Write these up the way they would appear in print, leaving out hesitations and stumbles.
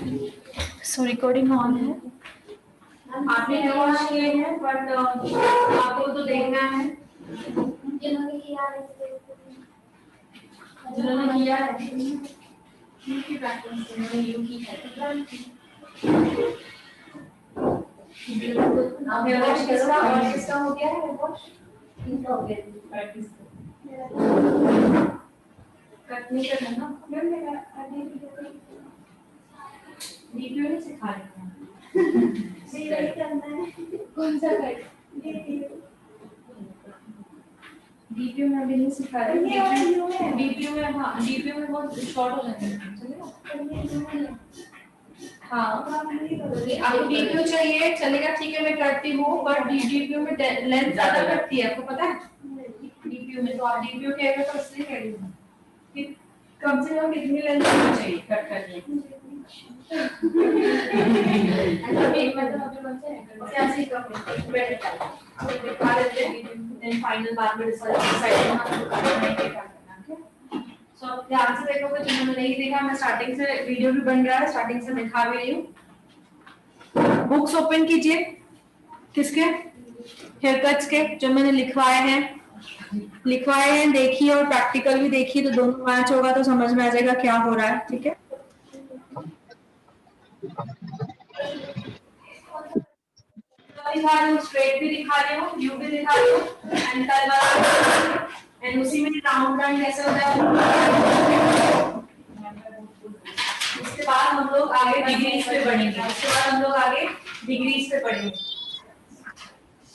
So recording on है। आपने watch किए हैं बट आपको तो देखना है जिन्होंने किया है यू की प्रैक्टिस उन्होंने यू की है वॉच किसका हो गया है वॉच किसका हो गया प्रैक्टिस कट नहीं करना ना मैम मेरा वीडियो नहीं सिखा रही हूँ नहीं करना है कौन सा कट डीपीयू में भी नहीं सिखा रही डीपीयू में हाँ डीपीयू में बहुत शॉर्ट हो जाते हैं चलेगा हाँ आपको डीपीयू चाहिए चलेगा ठीक है मैं करती हूँ पर डीपीयू में लेंथ ज्यादा कटती है आपको पता है डीपीयू में तो आप डीपीयू कहेगा तो इसलिए कह रही हूँ कि कम से कम कितनी लेंथ होनी चाहिए कट करने एक मतलब अभी बनते हैं क्या सीखा बेटर टाइम दिखा देते हैं देन फाइनल बाद में डिसाइड करना है सो आप ध्यान से देखोगे जिन्होंने नहीं देखा मैं स्टार्टिंग से वीडियो भी बन रहा है स्टार्टिंग से दिखा भी रही हूँ बुक्स ओपन कीजिए किसके हेयर कट्स के जो मैंने लिखवाए हैं देखिए और प्रैक्टिकल भी देखिए तो दोनों मैच होगा तो समझ में आ जाएगा क्या हो रहा है ठीक है दिखा रही हूँ स्ट्रेट भी दिखा रही हूँ यू भी दिखा रही हूँ एंड कल वाला एंड उसी में राउंड राउंड कैसे होता है उसके बाद हम लोग आगे डिग्रीज पे पढ़ेंगे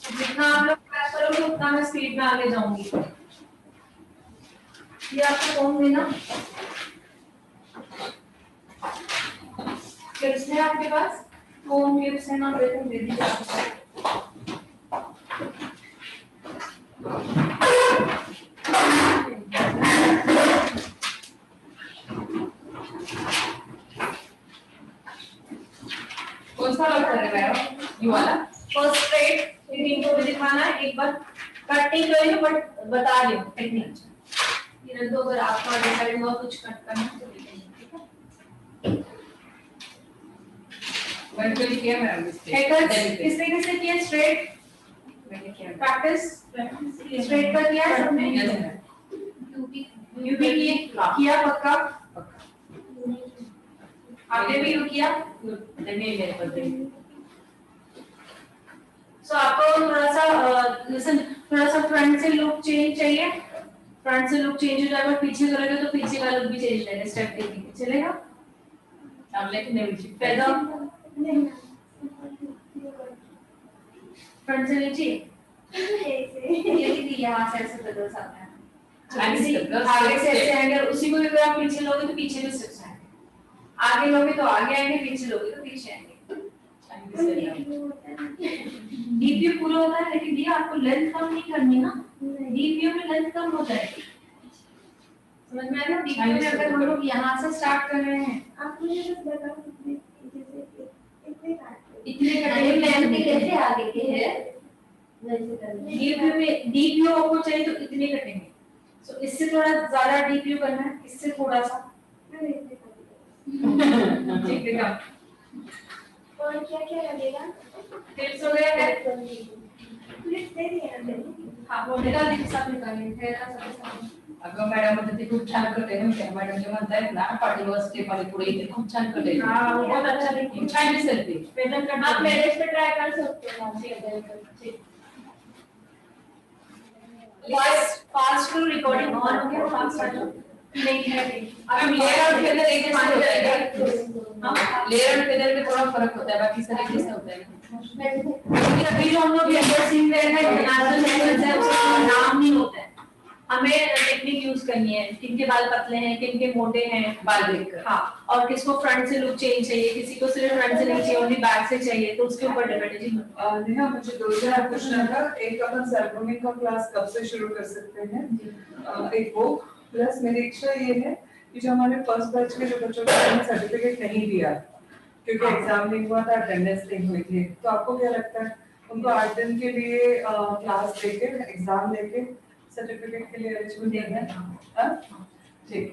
जितना आप लोग प्रयास करोगे उतना मैं स्पीड में आगे जाऊंगी ये आपको कौन देना टिप्स है आपके पास कौन टिप्स है ना दे दीजिए कौन सा वर्क कर रहे हो ये वाला फर्स्ट स्ट्रेट इनको भी दिखाना है एक बार कटिंग करेंगे बट बता रही हूँ टेक्निक ये तो अगर आपका डिसाइड हुआ कुछ कट करना तो ठीक है मैंने किया मैम मिस्टेक किस तरीके से किया स्ट्रेट मैंने किया प्रैक्टिस स्ट्रेट कर दिया सबने यू भी किया पक्का आपने भी यू किया नहीं मेरे पर सो आपको थोड़ा सा लिसन थोड़ा सा फ्रंट से लुक चेंज चाहिए फ्रंट से लुक चेंज हो जाएगा पीछे करोगे तो पीछे का लुक भी चेंज हो जाएगा स्टेप टेकिंग चलेगा आप लेकिन नहीं पैदा फ्रंट से नीचे ये भी यहाँ से ऐसे बदल सकते हैं आगे से ऐसे आएंगे उसी को भी अगर आप पीछे लोगे तो पीछे भी स्टेप्स आएंगे आगे लोगे तो आगे आएंगे पीछे लोगे तो पीछे आएंगे डीपीयू पूरा होता है लेकिन ये आपको लेंथ कम नहीं करनी ना डीपीयू में लेंथ कम हो जाएगी समझ में आया ना डीपीयू में अगर हम लोग यहाँ से स्टार्ट कर रहे हैं आप मुझे बस बताओ इतने कटे लेंथ कैसे आगे के है डीपीयू आपको चाहिए तो इतने कटेंगे सो इससे थोड़ा ज्यादा डीपीयू करना है इससे थोड़ा सा ठीक है और क्या लगेगा टिप्स वगैरह है टिप्स दे दिए हां वो निकाल दी सब निकालिए अगं मॅडम म्हणते ते खूप छान करते ना त्या मॅडम जे म्हणतायत ना पाठीवर स्टेप वाले पुढे इथे खूप छान करते हां बहुत अच्छा दिखती छान दिसते ती पेटर्न करना आप पेरेस पे ट्राई कर सकते हो ठीक फास्ट टू रिकॉर्डिंग ऑन हो गया फास्ट आ जाओ नहीं है अब लेयर और फिगर एक जैसे हो जाएगा हां लेयर और फिगर में थोड़ा फर्क होता है बाकी सारे जैसे होता है अभी जो हम लोग अंदर सीन रहे हैं नेचुरल नेचुरल है उसका नाम नहीं होता है हमें टेक्निक यूज करनी है किनके बाल पतले हैं किनके मोटे हैं बाल देखकर हाँ और किसको फ्रंट से लुक चेंज चाहिए किसी को सिर्फ फ्रंट से नहीं चाहिए ओनली बैक से चाहिए तो उसके ऊपर डिपेंड है जी नेहा मुझे 2000 पूछना था एक अपन सेरेमनी का क्लास कब से शुरू कर सकते हैं एक वो प्लस मेरी इच्छा ये है कि जो हमारे फर्स्ट बैच के जो बच्चों को सर्टिफिकेट नहीं दिया क्योंकि एग्जाम नहीं हुआ था अटेंडेंस नहीं हुई थी तो आपको क्या लगता है उनको 8 दिन के लिए क्लास देके एग्जाम लेके सर्टिफिकेट के लिए एलिजिबल देना है ठीक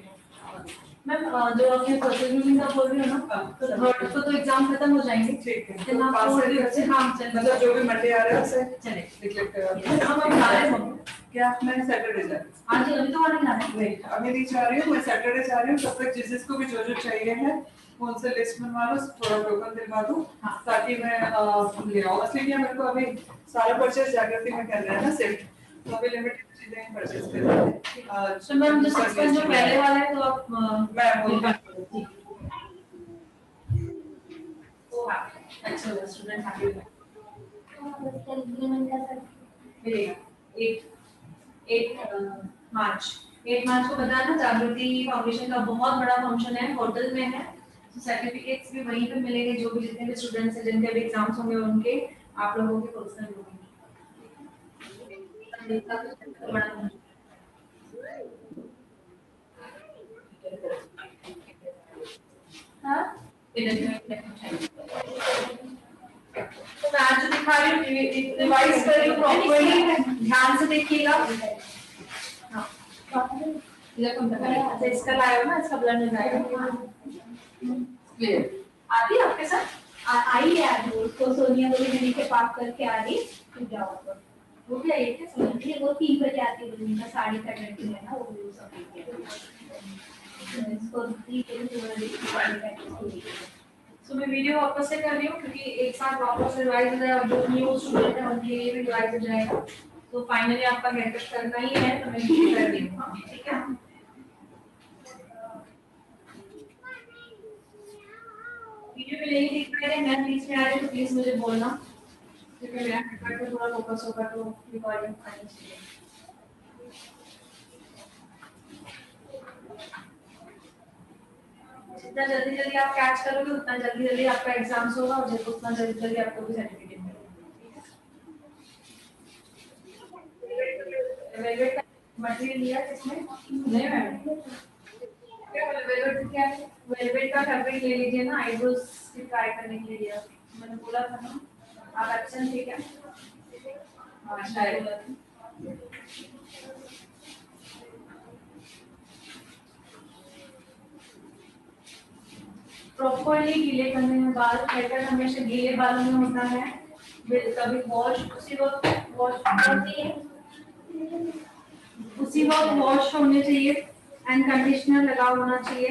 मैम जो आपने परसेंटेज का बोल रही हो ना, तो थर्ड को तो एग्जाम खत्म हो जाएंगे। ठीक है, फिर आप पास फोर्थ से हाँ चल मतलब जो भी मंडे आ रहा है उसे चले डिक्लेयर करा। हम बता रहे हो क्या मैं सैटरडे जा रही हूँ? आज अभी तो आने जाना है। नहीं अभी नहीं जा रही हूँ, मैं सैटरडे जा रही हूँ। तब तक जिसको भी जो चाहिए है वो उनसे लिस्ट बनवा लो, थोड़ा टोकन दिलवा दूँ ताकि मैं ले आऊँ। असली क्या मेरे को अभी सारा परचेज जागृति में करना है ना सिर्फ, तो अभी लिमिटेड चीजें परचेज करनी है। तो मैम जो 6 जो पहले वाला है तो आप मैं बोलूँ वो अच्छा स्टूडेंट हैप्पी मिलेगा 8 मार्च को बताना। जागृति फाउंडेशन का बहुत बड़ा फंक्शन है, होटल में है, तो सर्टिफिकेट्स भी वहीं पे मिलेंगे। जो भी जितने भी स्टूडेंट्स हैं जिनके भी एग्जाम्स होंगे उनके आप लोगों के पर्सनल होंगे। हाँ तो मैं आज जो दिखा रही हूँ रिवाइज कर रही हूँ प्रॉपर्ली, ध्यान से देखिएगा। हाँ अच्छा इसका लाया हो ना, इसका ब्लड में जाएगा। आती है आपके साथ? आई है आज उसको सोनिया को भी के पास करके आ रही फिर क्या होगा। वो भी आई है सोनिया वो 3 बजे आती है, उनका साड़ी का टाइम है ना, वो भी सब इसको 3 बजे सो मैं वीडियो वापस से कर रही हूँ क्योंकि एक साथ वापस रिवाइज हो जाए और जो न्यू स्टूडेंट है उनके लिए भी रिवाइज हो जाएगा। तो फाइनली आपका हेयर कट करना ही है तो मैं वीडियो कर रही हूँ, ठीक है। वीडियो में नहीं दिख रहा है, मैं बीच में आ रही हूँ तो प्लीज मुझे बोलना क्योंकि मेरा हेयर कट पे थोड़ा फोकस होगा तो रिकॉर्डिंग आनी चाहिए। जितना जल्दी जल्दी आप कैच करोगे उतना जल्दी जल्दी आपका एग्जाम्स होगा और उतना जल्दी जल्दी आपको भी सर्टिफिकेट मिलेगा। वेलवेट का मटेरियल लिया किसने? नहीं मैम। क्या वेलवेट क्या है? वेलवेट का फैब्रिक ले लीजिए ना, आईब्रोज की ट्राई करने के लिए। मैंने बोला था ना आप एब्सेंट थे क्या? हाँ शायद बोला था। प्रॉपर्ली गीले करने में बाल हेयर हमेशा गीले बालों में होता है। कभी वॉश उसी वक्त वॉश होती है, उसी वक्त वॉश होने चाहिए एंड कंडीशनर लगा होना चाहिए।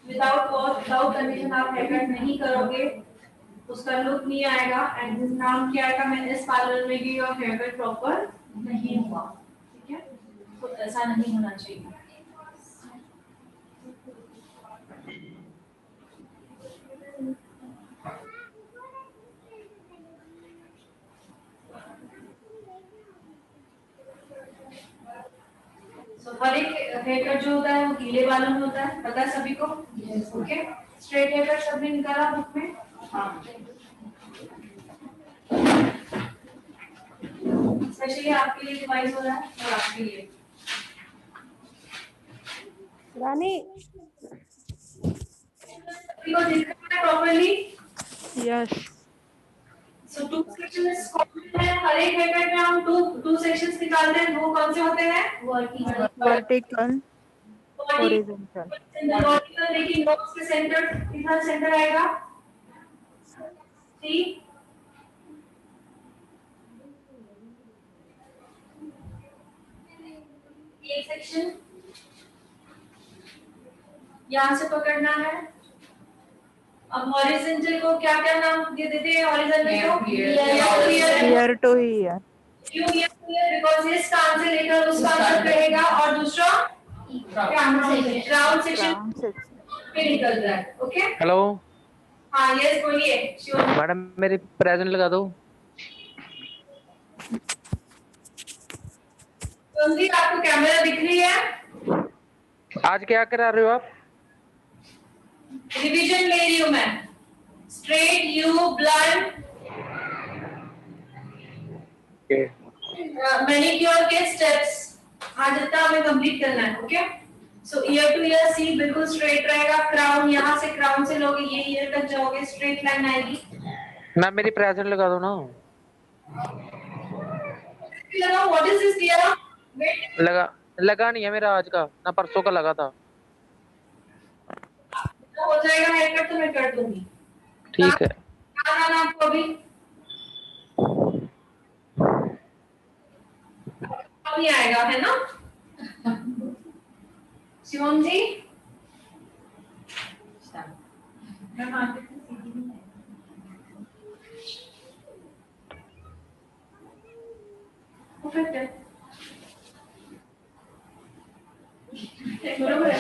विदाउट वॉश विदाउट कंडीशन आप हेयर कट नहीं करोगे उसका लुक नहीं आएगा एंड नाम क्या आएगा मैं इस पार्लर में भी और हेयर कट प्रॉपर नहीं हुआ, ठीक है। तो ऐसा नहीं होना चाहिए। हर एक हेयर कट जो होता है वो गीले बालों में होता है, पता है सभी को? ओके स्ट्रेट हेयर कट सबने निकाला बुक में? हाँ स्पेशली आपके लिए डिवाइस हो रहा है और आपके लिए रानी सभी को दिख रहा है properly? Yes so two sections common है, हर एक हेयर कट में हम टू सेक्शंस निकालते हैं। वो कौन से होते हैं? वर्टिकल हॉरिजॉन्टल वर्टिकल लेकिन नोज के सेंटर कितना सेंटर आएगा? सी एक सेक्शन यहाँ से पकड़ना है। अब हॉरिजॉन्टल को क्या क्या नाम दे देते हैं? हॉरिजॉन्टल को ईयर टू ईयर बिकॉज़ इस कान से लेकर उस कान तक रहेगा और दूसरा राउंड सेक्शन पे निकल रहा है। ओके हेलो हाँ यस बोलिए श्योर मैडम मेरी प्रेजेंट लगा दो। तुमजी आपको कैमरा दिख रही है? आज क्या करा रहे हो आप? रिवीजन ले रही हूँ मैं। स्ट्रेट यू ब्लड मैनिक्योर के स्टेप्स आज इतना हमें कंप्लीट करना है। Okay so ear to ear सी बिल्कुल स्ट्रेट रहेगा। क्राउन यहाँ से क्राउन से लोगे ये ईयर तक जाओगे स्ट्रेट लाइन आएगी। मैम मेरी प्रेजेंट लगा दो ना। लगा व्हाट इज दिस दिया? वेट लगा लगा नहीं है मेरा आज का, ना परसों का लगा था। तो हो जाएगा हेयर कट तो मैं कर दूंगी। ठीक है। क्या करना है आपको अभी? अभी आएगा है ना शिवम जी? मैं मार्केट में सीधी नहीं है। परफेक्ट है, बरोबर है।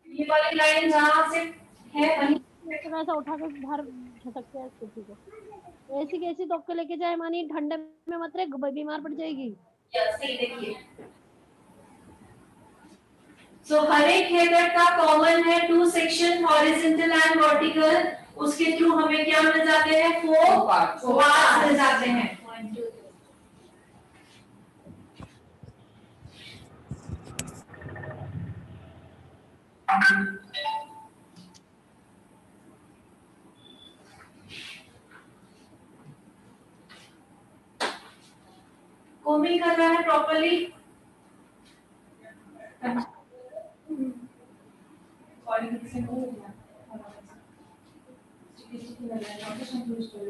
ये वाली लाइन जहाँ से है वहीं थोड़ा सा उठा के बाहर झटकते हैं कुर्सी को। ऐसी कैसी तो के लेके जाए मानी, ठंडे में मत रहे, बीमार पड़ जाएगी। सही देखिए। सो हर एक हेयर कट का कॉमन है 2 सेक्शन हॉरिजॉन्टल एंड वर्टिकल। उसके थ्रू हमें क्या मिल जाते हैं? 4 पार्ट्स मिल जाते हैं। कोमिंग कर रहा है प्रॉपर्ली।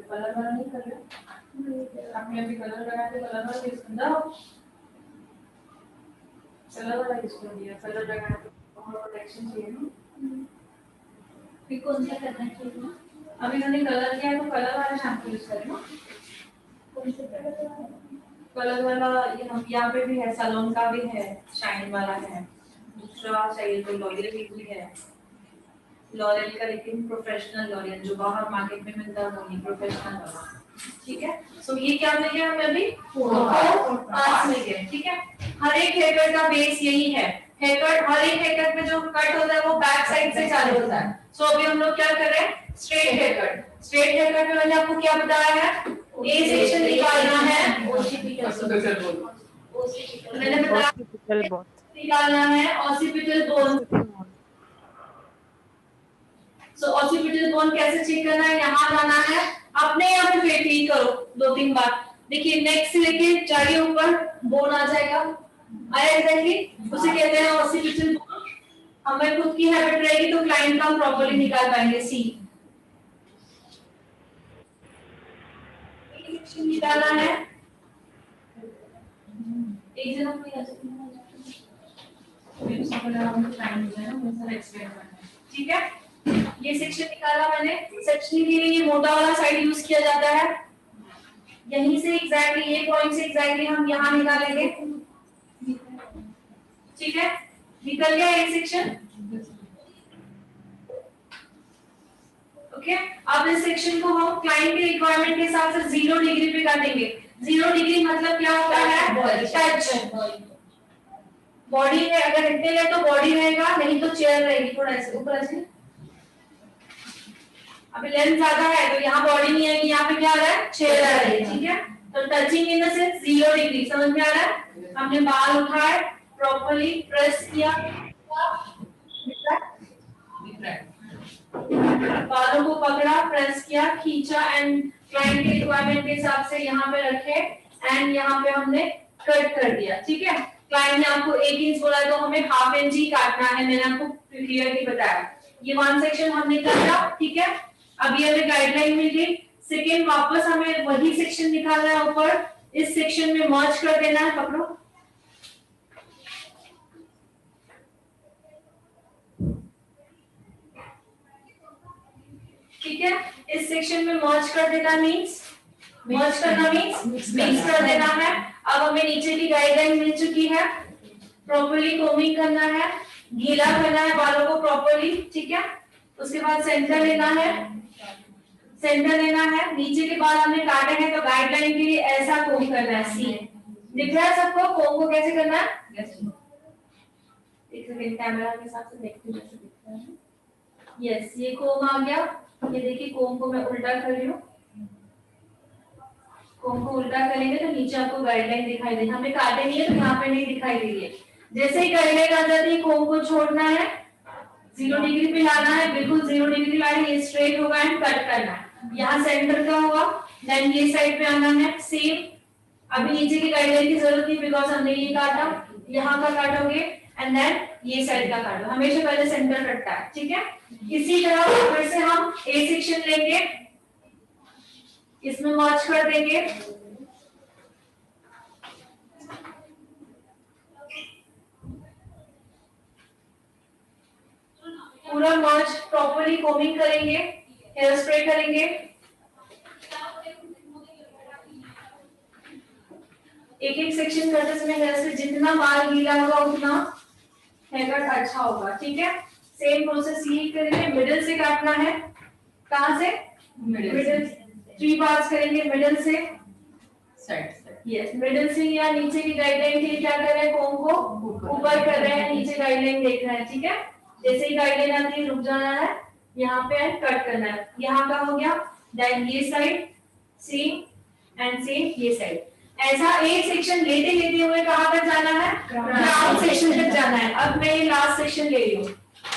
कलर वाला नहीं कर रहे आपने अभी कलर लगाया तो कलर वाला यूज करना कलर वाला यूज कर दिया कलर लगाया तो प्रोटेक्शन चाहिए ना फिर कौन सा करना चाहिए? अभी मैंने कलर किया है तो कलर वाला शैम्पू यूज करें ना कौन से कलर? कलर वाला ये हम यहाँ पे भी है सैलून का भी है शाइन वाला है दूसरा चाहिए तो लॉरियल भी है लॉरियल का लेकिन प्रोफेशनल लॉरियल जो बाहर मार्केट में मिलता है वो नहीं प्रोफेशनल वाला ठीक है। सो ये क्या मिल गया हमें अभी 4 पार्ट्स मिल गए ठीक है। हर एक हेयर कट का बेस यही है हेयर कट हर एक हेयर कट में जो कट होता है वो बैक साइड से चालू होता है। सो अभी हम लोग क्या कर रहे हैं स्ट्रेट हेयर कट में मैंने आपको क्या बताया है ए सेक्शन निकालना है मैंने बताया Occipital bone. निकालना है ऑसिपिटल बोन। सो ऑसिपिटल बोन कैसे चेक करना है यहाँ लाना है अपने यहाँ पे वेट क्लिक करो 2-3 बार देखिए नेक से लेके जाइए ऊपर बोन आ जाएगा आया एग्जैक्टली उसे कहते हैं ऑसिपिटल बोन। हमें खुद की हैबिट रहेगी तो क्लाइंट का हम प्रॉपर्ली निकाल पाएंगे सी निकालना है एक जन अपनी ठीक है। ये सेक्शन निकाला मैंने सेक्शन के लिए ये मोटा वाला साइड यूज किया जाता है यहीं से एग्जैक्टली ये पॉइंट से एग्जैक्टली हम यहाँ निकालेंगे ठीक है। निकल गया ये सेक्शन ओके। अब इस सेक्शन को हम क्लाइंट के रिक्वायरमेंट के हिसाब से 0 डिग्री पे काटेंगे। 0 डिग्री मतलब क्या होता है टच बॉडी है अगर हिलते तो बॉडी रहेगा नहीं तो चेयर रहेगी थोड़ा ऐसे ऊपर ऐसे अभी लेंथ ज्यादा है तो यहाँ बॉडी नहीं आएगी यहाँ पे क्या आ रहा है चेयर आ रही है ठीक है। तो touching in the sense 0 degree समझ में आ रहा है। हमने बाल उठाए प्रॉपर्ली प्रेस किया बालों को पकड़ा प्रेस किया खींचा एंड क्लाइंट के रिक्वायरमेंट के हिसाब से यहाँ पे रखे एंड यहाँ पे हमने कट कर दिया ठीक है। क्लाइंट ने आपको 1 इंच बोला तो हमें ½ इंच ही काटना है मैंने आपको क्लियरली बताया। ये 1 सेक्शन हमने काटा ठीक है। अभी हमें गाइडलाइन मिल गई सेकेंड वापस हमें वही सेक्शन निकालना है ऊपर इस सेक्शन में मर्ज कर देना है पकड़ो ठीक है। इस सेक्शन में मर्ज कर देना मींस मर्ज करना मींस मिक्स कर देना है। अब हमें नीचे की गाइडलाइन मिल चुकी है प्रॉपर्ली कोमिंग करना है गीला करना है बालों को प्रॉपर्ली ठीक है। उसके बाद सेंटर लेना है नीचे के बाल हमने काटे हैं तो गाइडलाइन के लिए ऐसा कोम करना है सी दिख रहा है सबको कोम को कैसे करना है एक सेकंड कैमरा के साथ से देखते हैं कैसे दिख रहा है यस ये कोम आ गया ये देखिए कोम को मैं उल्टा कर रही हूँ कोम को उल्टा करेंगे तो नीचे आपको गाइडलाइन दिखाई देगी हमने काटे नहीं है तो यहाँ पे नहीं दिखाई दे रही है जैसे ही गाइडलाइन आ जाती है कोम को छोड़ना है 0 डिग्री पे लाना है, बिल्कुल 0 डिग्री लाना है, ये स्ट्रेट होगा एंड कट करना है। यहाँ सेंटर का हुआ, देन ये साइड पे आना है सेम। अभी नीचे की गाइडलाइन की जरूरत नहीं बिकॉज हमने ये काटा, यहाँ का काटोगे एंड देन ये साइड का काटो, हमेशा पहले सेंटर कटता है, ठीक है। इसी तरह फिर से हम ए सेक्शन लेंगे, इसमें मर्ज कर देंगे, पूरा मर्ज प्रॉपर्ली कोमिंग करेंगे, हेयर स्प्रे करेंगे। एक एक सेक्शन करते समय हेयर से जितना बाल गीला होगा उतना हेयर कट अच्छा होगा, ठीक है। सेम प्रोसेस यही करेंगे, मिडिल से काटना है। कहां से? मिडिल 3 पार्ट्स करेंगे, मिडिल से यस, मिडिल से या नीचे की गाइडलाइन के लिए क्या कर रहे हैं, कोम को ऊपर कर रहे हैं, नीचे गाइडलाइन देख रहे हैं, ठीक है। जैसे ही गाइडलाइन आती है रुक जाना है, यहाँ पे कट करना है। यहाँ का हो गया, देन ये साइड सेम एंड सेम ये साइड। ऐसा एक सेक्शन लेते लेते हुए कहां तक जाना है, क्राउन सेक्शन तक जाना है। अब मैं ये लास्ट सेक्शन ले रही हूँ,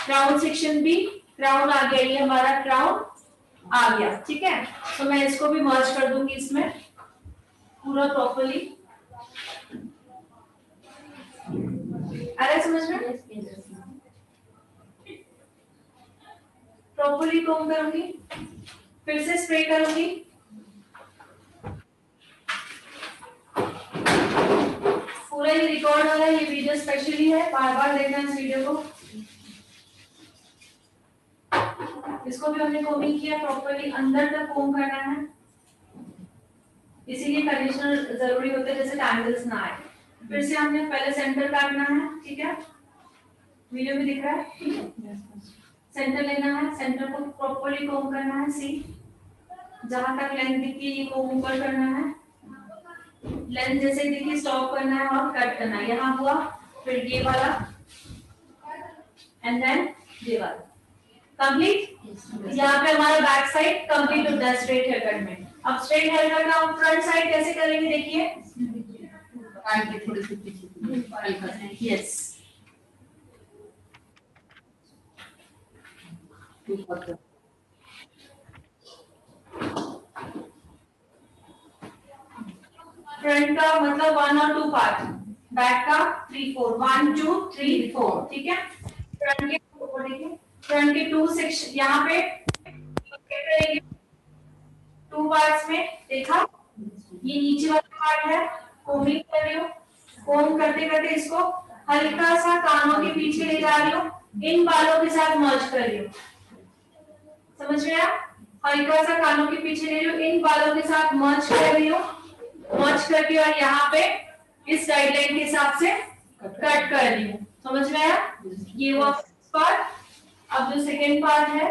क्राउन सेक्शन भी, क्राउन आ गया, ये हमारा क्राउन आ गया, ठीक है। तो मैं इसको भी मर्ज कर दूंगी इसमें पूरा प्रॉपर्ली। आ रहा है समझ में? प्रॉपर्ली कोम करूंगी, फिर से स्प्रे करूंगी, पूरा ये रिकॉर्ड हो रहा है, ये वीडियो स्पेशली है, बार बार देखना इस वीडियो को। इसको भी हमने कोमिंग किया प्रॉपर्ली, अंदर तक कोम करना है, इसीलिए कंडीशनर जरूरी होता है जैसे टैंगल्स ना आए। फिर से हमने पहले सेंटर काटना है, ठीक है, वीडियो में दिख रहा है। सेंटर लेना है, सेंटर को प्रॉपर्ली कोम करना है, सी जहां तक लेंथ दिखती है कोम ऊपर करना है, लेंथ जैसे दिखी स्टॉप करना है और कट करना है। यहाँ हुआ, फिर ये वाला एंड देन ये वाला कंप्लीट। यहाँ पे हमारा बैक साइड कंप्लीट होता है स्ट्रेट हेयर कट में। अब स्ट्रेट हेयर कट का फ्रंट साइड कैसे करेंगे देखिए, थोड़े से पीछे यस फ्रंट का मतलब 1 और 2 पार्ट, बैक का 3 4 1 2 3 4, ठीक है। फ्रंट के ऊपर देखिए, फ्रंट के 2 सेक्शन यहाँ पे 2 पार्ट्स में देखा, ये नीचे वाला पार्ट है, कोमिंग कर रही हूँ, कोम करते करते इसको हल्का सा कानों के पीछे ले जा रही हूँ, इन बालों के साथ मर्ज कर रही हूँ, समझ रहे हैं? हल्का सा कानों के पीछे ले रही हूँ, इन बालों के साथ मर्ज कर रही हूँ, मर्ज करके और यहाँ पे इस गाइडलाइन के हिसाब से कट कर रही हूँ, समझ रहे हैं? ये वो पार्ट। अब जो सेकेंड पार्ट है,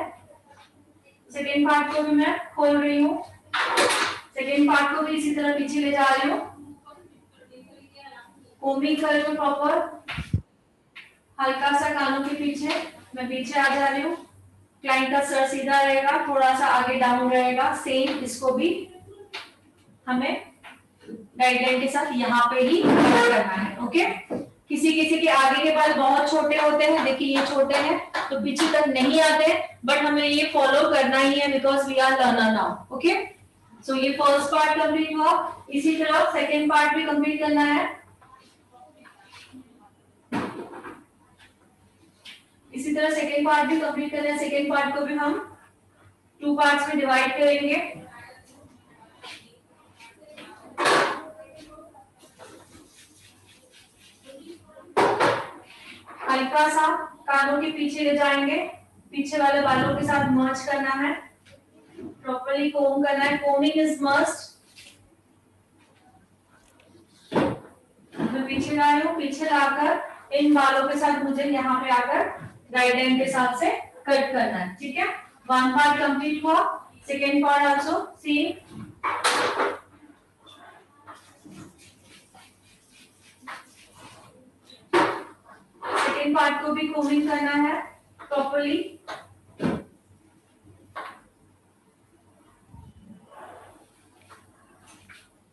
सेकेंड पार्ट को भी मैं खोल रही हूँ, सेकेंड पार्ट को भी इसी तरह पीछे ले जा रही हूँ, कोमिंग कर रही हूँ प्रॉपर, हल्का सा कानों के पीछे मैं पीछे आ जा रही हूँ, क्लाइंट का सर सीधा रहेगा, थोड़ा सा आगे डाउन रहेगा, सेम इसको भी हमें गाइडलाइन के साथ यहाँ पे ही करना है, ओके। किसी किसी के आगे के बाल बहुत छोटे होते हैं, देखिए ये छोटे हैं तो पीछे तक नहीं आते, बट हमें ये फॉलो करना ही है because we are learner now, okay. So ये फर्स्ट पार्ट कंप्लीट हुआ, इसी तरह सेकेंड पार्ट भी कंप्लीट करना है, इसी तरह सेकेंड पार्ट भी कंप्लीट करना है। सेकेंड पार्ट को भी हम 2 पार्ट्स में डिवाइड करेंगे, हल्का सा कानों के पीछे ले जाएंगे, पीछे वाले बालों के साथ मर्ज करना है, प्रॉपर्ली कोम करना है, कोमिंग इज मस्ट। मैं पीछे ला रही हूँ, पीछे लाकर इन बालों के साथ मुझे यहाँ पे आकर गाइडलाइन के हिसाब से कट करना है, ठीक है। 1 पार्ट कंप्लीट हुआ, second part also same. Second part को भी कोमिंग करना है प्रॉपर्ली,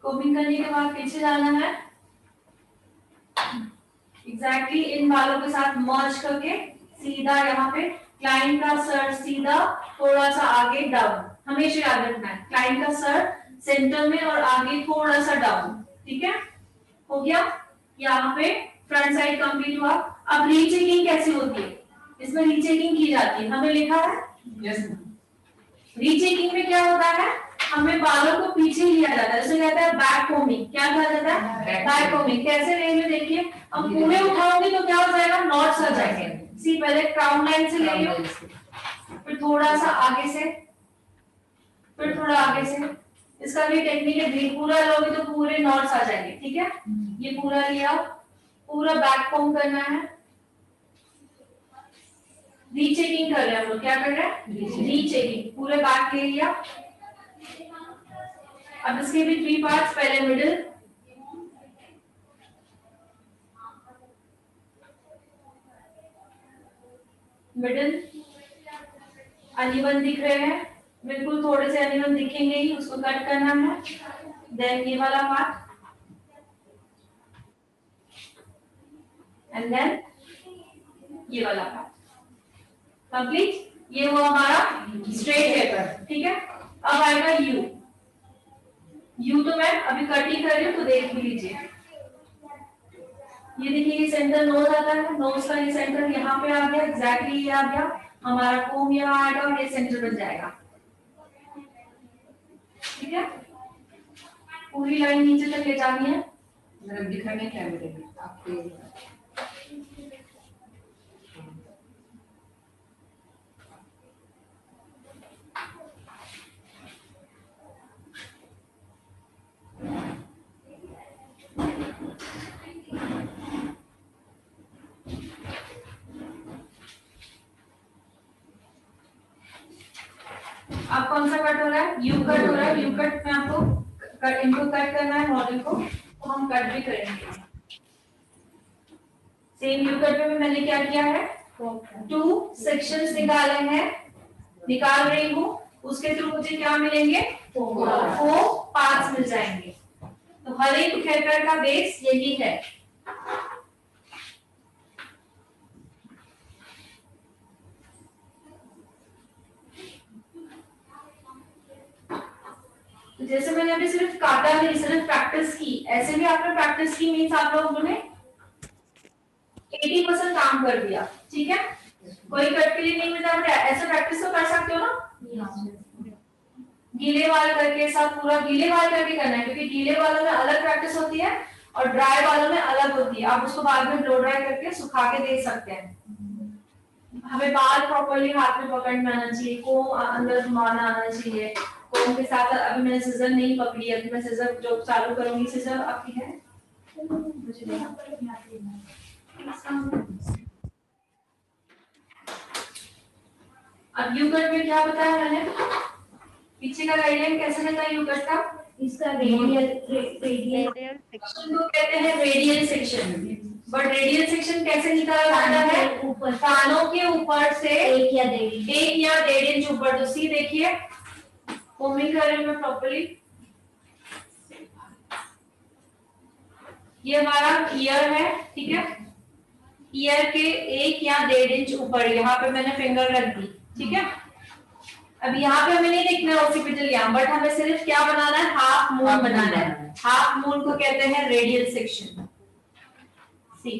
कोमिंग करने के बाद पीछे जाना है, एग्जैक्टली इन बालों के साथ मर्ज करके सीधा यहाँ पे, क्लाइंट का सर सीधा, थोड़ा सा आगे डाउन, हमेशा याद रखना है क्लाइंट का सर सेंटर में और आगे थोड़ा सा डाउन, ठीक है? हो गया? यहाँ पे फ्रंट साइड कंप्लीट हुआ। अब रीचेकिंग कैसे होती है? इसमें रीचेकिंग की जाती है, हमें लिखा है यस। रीचेकिंग में क्या होता है, हमें बालों को पीछे लिया जाता है, जैसे कहता है बैक कोमिंग। क्या कहा जाता है? Back combing. कैसे रहेंगे देखिए, अब पूरे उठाओगे तो क्या हो जाएगा, नॉट्स आ जाएंगे। सी पहले क्राउन लाइन से ले लो, फिर थोड़ा सा आगे से, फिर थोड़ा आगे से। इसका भी टेक्निक है, पूरा लोगे तो पूरे नॉट्स आ जाएंगे, ठीक है? ये पूरा लिया, पूरा बैक कोम करना है। रीचेकिंग कर रहे हैं हम लोग, क्या कर रहे हैं? रीचेकिंग। पूरे बैक ले लिया। अब इसके भी 3 पार्ट्स, पहले मिडिल, मिडिल अनइवन दिख रहे हैं, बिल्कुल थोड़े से अनइवन दिखेंगे ही, उसको कट करना है। देन ये वाला पार्ट, एंड देन ये वाला पार्ट कंप्लीट। ये हुआ हमारा स्ट्रेट हेयर, ठीक है? अब आएगा यू। यू तो मैं अभी कट ही कर रही हूँ, तो देख भी लीजिए। ये देखिए, ये सेंटर नोज आता है, नोज का ये सेंटर यहाँ पे आ गया, एग्जैक्टली ये आ गया हमारा, कोम यहाँ आएगा और ये सेंटर बन जाएगा, ठीक है? पूरी लाइन नीचे तक ले जानी है। मैडम दिखाने कैमरे में आपके अब कौन सा कट हो रहा है? यू कट हो रहा है। यू कट में आपको इनको कट करना है मॉडल को, तो हम कट भी करेंगे। सेम यू कट में मैंने क्या किया है, 2 सेक्शंस निकाले हैं, निकाल रही हूँ। उसके थ्रू मुझे क्या मिलेंगे? 4 पार्ट्स मिल जाएंगे। तो हर एक हेयर कट का बेस यही है। तो जैसे मैंने अभी सिर्फ काटा नहीं, सिर्फ प्रैक्टिस की, ऐसे भी आपने प्रैक्टिस की, मीन्स आप लोगों ने 80% काम कर दिया, ठीक है? कोई कट के लिए नहीं मिलता, ऐसे प्रैक्टिस तो कर सकते हो ना, गीले बाल करके, सब पूरा गीले बाल करके करना है, क्योंकि गीले बालों में अलग प्रैक्टिस होती है और ड्राई बालों में अलग होती है। आप उसको बाद में ब्लो ड्राई करके सुखा के दे सकते हैं। हमें बाल प्रॉपर्ली हाथ में पकड़ना आना चाहिए, कोम अंदर घुमाना आना चाहिए। कोम के साथ अभी मैंने सिजर नहीं पकड़ी, अभी मैं सिजर जो चालू करूंगी, सिजर आपकी है मुझे देना। अब यू कट में क्या बताया मैंने, पीछे का गाइडलाइन कैसे रहता है यू कट का? इसका रेडियल रेडियल सेक्शन को कहते हैं radial section. But radial section कैसे निकाला जाता है? ऊपर, कानों के ऊपर से 1 या 1.5 इंच ऊपर। तो सी देखिए, कोमिंग कर रही हूं मैं प्रॉपर्ली। ये हमारा ईयर है, ठीक है? ईयर के 1 या 1.5 इंच ऊपर यहाँ पे मैंने फिंगर रख दी, ठीक है? अब यहाँ पे हमें नहीं देखना है ओसिपिटल यहाँ, बट हमें सिर्फ क्या बनाना है, हाफ मून बनाना है। हाफ मून को कहते हैं रेडियल सेक्शन। सी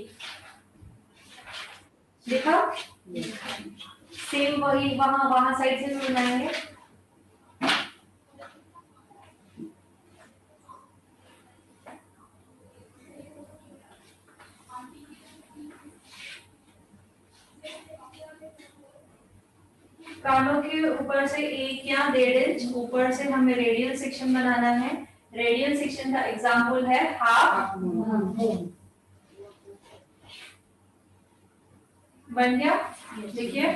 देखा? सेम वही वहां साइड से भी बनाएंगे। कानों के ऊपर से 1 या 1.5 इंच ऊपर से हमें रेडियल सेक्शन बनाना है। रेडियल सेक्शन का एग्जांपल है हाफ मून। बन गया? देखिए,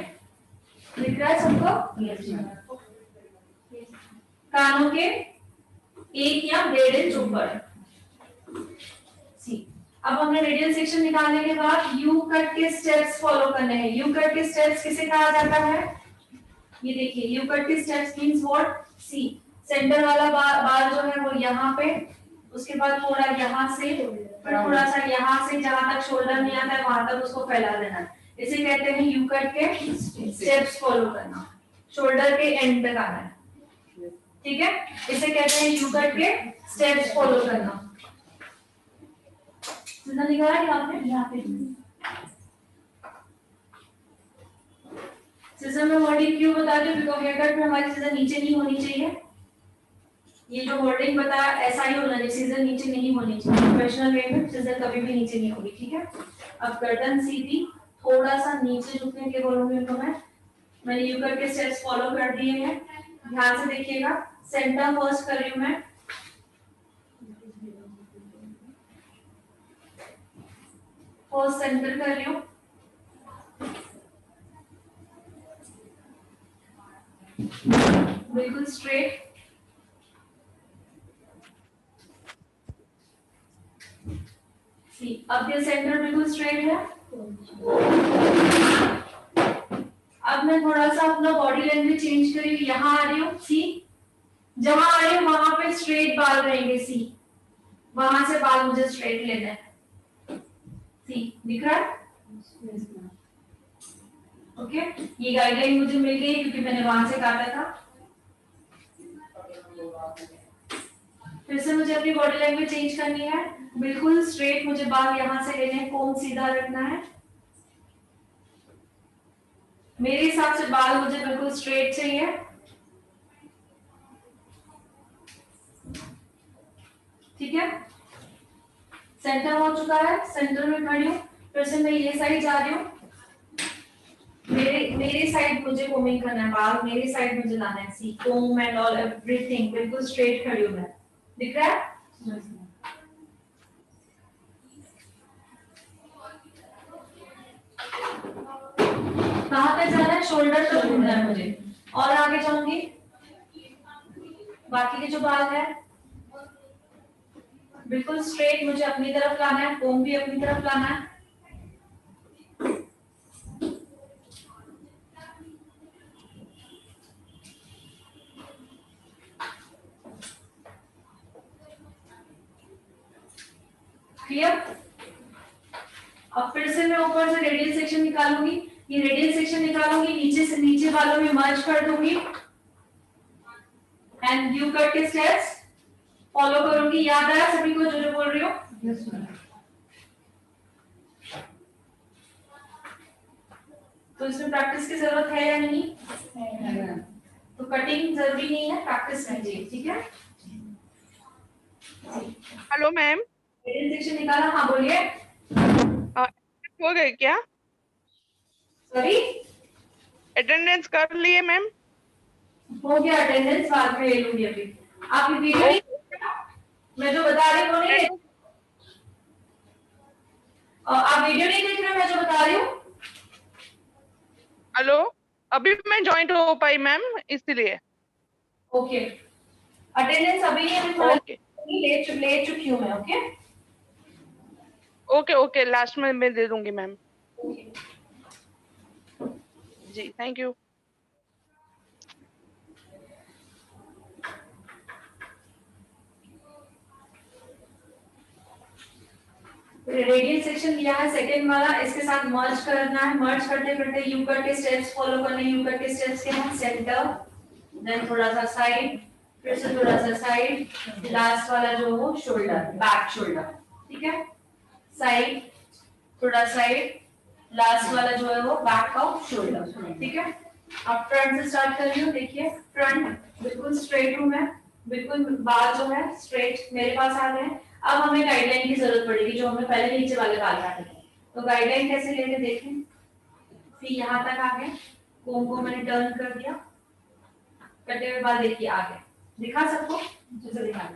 दिख रहा है सबको? कानों के 1 या 1.5 इंच ऊपर। अब हमने रेडियल सेक्शन निकालने के बाद यू कट के स्टेप्स फॉलो करने हैं। यू कट के स्टेप्स किसे कहा जाता है? ये देखिए, यू कट के steps means what? C centre वाला बाल जो है वो यहाँ पे, उसके बाद थोड़ा यहाँ से, फिर थोड़ा सा यहाँ से, जहां तक शोल्डर नहीं आता है वहां तक उसको फैला देना है। इसे कहते हैं यू कट के स्टेप्स फॉलो करना, शोल्डर के एंड तक आना है, ठीक है। इसे कहते हैं यू कट के स्टेप्स फॉलो करना। सुना लिखा है यहाँ पे सीजर में वर्डिंग क्यों बता रही हूँ, बिकॉज हेयर कट में हमारी सीजर नीचे नहीं होनी चाहिए। ये जो वर्डिंग बताया ऐसा ही होना चाहिए, सीजर नीचे नहीं होनी चाहिए। प्रोफेशनल वे में सीजर कभी भी नीचे नहीं होगी, ठीक है। अब गर्दन सीधी, थोड़ा सा नीचे झुकने के बोलूंगी उनको मैंने यू कट के स्टेप्स फॉलो कर दिए हैं। ध्यान से देखिएगा, सेंटर फर्स्ट कर रही हूँ मैं, फर्स्ट सेंटर कर रही हूँ, बिल्कुल स्ट्रेट, अब ये सेंटर बिल्कुल स्ट्रेट है। अब मैं थोड़ा सा अपना बॉडी लैंग्वेज चेंज करी, यहाँ आ रही हूँ, सी जहां आ रही हूँ वहां पे स्ट्रेट बाल रहेंगे, सी वहां से बाल मुझे स्ट्रेट लेना है, सी दिख रहा है? ओके, ये गाइडलाइन मुझे मिल गई क्योंकि मैंने वहां से काटा था। फिर से मुझे अपनी बॉडी लैंग्वेज चेंज करनी है, बिल्कुल स्ट्रेट मुझे बाल यहां से लेने हैं, कोम सीधा रखना है। मेरे हिसाब से बाल मुझे बिल्कुल स्ट्रेट चाहिए, ठीक है। सेंटर हो चुका है, सेंटर में खड़ी हूँ, फिर से मैं ये साइड जा रही हूँ, मेरे साइड मुझे कोमिंग करना है, बाल मेरे साइड मुझे लाना है, सी कोम एंड ऑल एवरीथिंग बिल्कुल स्ट्रेट खड़ी हूँ मैं, दिख रहा है? कहाँ पे जाना है? शोल्डर तक घूमना है मुझे, और आगे जाऊंगी, बाकी के जो बाल है बिल्कुल स्ट्रेट मुझे अपनी तरफ लाना है, कोम भी अपनी तरफ लाना है। क्लियर? अब फिर से मैं ऊपर से रेडियल सेक्शन निकालूंगी, ये रेडियल सेक्शन निकालूंगी, नीचे से नीचे बालों में मर्ज कर दूंगी एंड यू कट के स्टेप्स फॉलो करूंगी। याद आया सभी को जो जो बोल रही हूँ? तो इसमें प्रैक्टिस की जरूरत है या नहीं? तो कटिंग जरूरी नहीं है, प्रैक्टिस कीजिए, ठीक है। हेलो मैम, रेडियल सेक्शन निकाला? हाँ बोलिए। हो गए क्या? सॉरी, अटेंडेंस कर लिए मैम? हो गया अटेंडेंस, बाद में ले लूंगी। अभी आप ये वीडियो नहीं देख रहे हो? मैं जो बता रही हूँ नहीं, आप वीडियो नहीं देख रहे हो मैं जो बता रही हूँ? हेलो, अभी मैं ज्वाइन हो पाई मैम, इसलिए। ओके, अटेंडेंस अभी नहीं, अभी थोड़ा ओके ले चुकी हूँ मैं। ओके ओके ओके, लास्ट में मैं दे दूंगी मैम। जी थैंक यू। रेडियल सेक्शन लिया है सेकंड वाला, इसके साथ मर्ज करना है। मर्ज करते करते यू कट के स्टेप्स फॉलो करने। यू कट के स्टेप्स के हैं सेंटर, देन थोड़ा सा साइड, फिर से थोड़ा सा साइड, लास्ट वाला जो वो शोल्डर, बैक शोल्डर, ठीक है। साइड, थोड़ा साइड, लास्ट वाला जो है वो बैक ऑफ शोल्डर, ठीक है। अब फ्रंट से स्टार्ट कर रही हूँ। देखिए फ्रंट बिल्कुल स्ट्रेट हूँ मैं, बिल्कुल बाल जो है स्ट्रेट मेरे पास आ गए हैं। अब हमें गाइडलाइन की जरूरत पड़ेगी, जो हमने पहले नीचे वाले बाल काटे थे। तो गाइडलाइन कैसे लेंगे देखें। फिर यहाँ तक आ गए, कोम को मैंने टर्न कर दिया, कटे हुए बाल देखिए आ गए। दिखा सबको? जैसे दिखा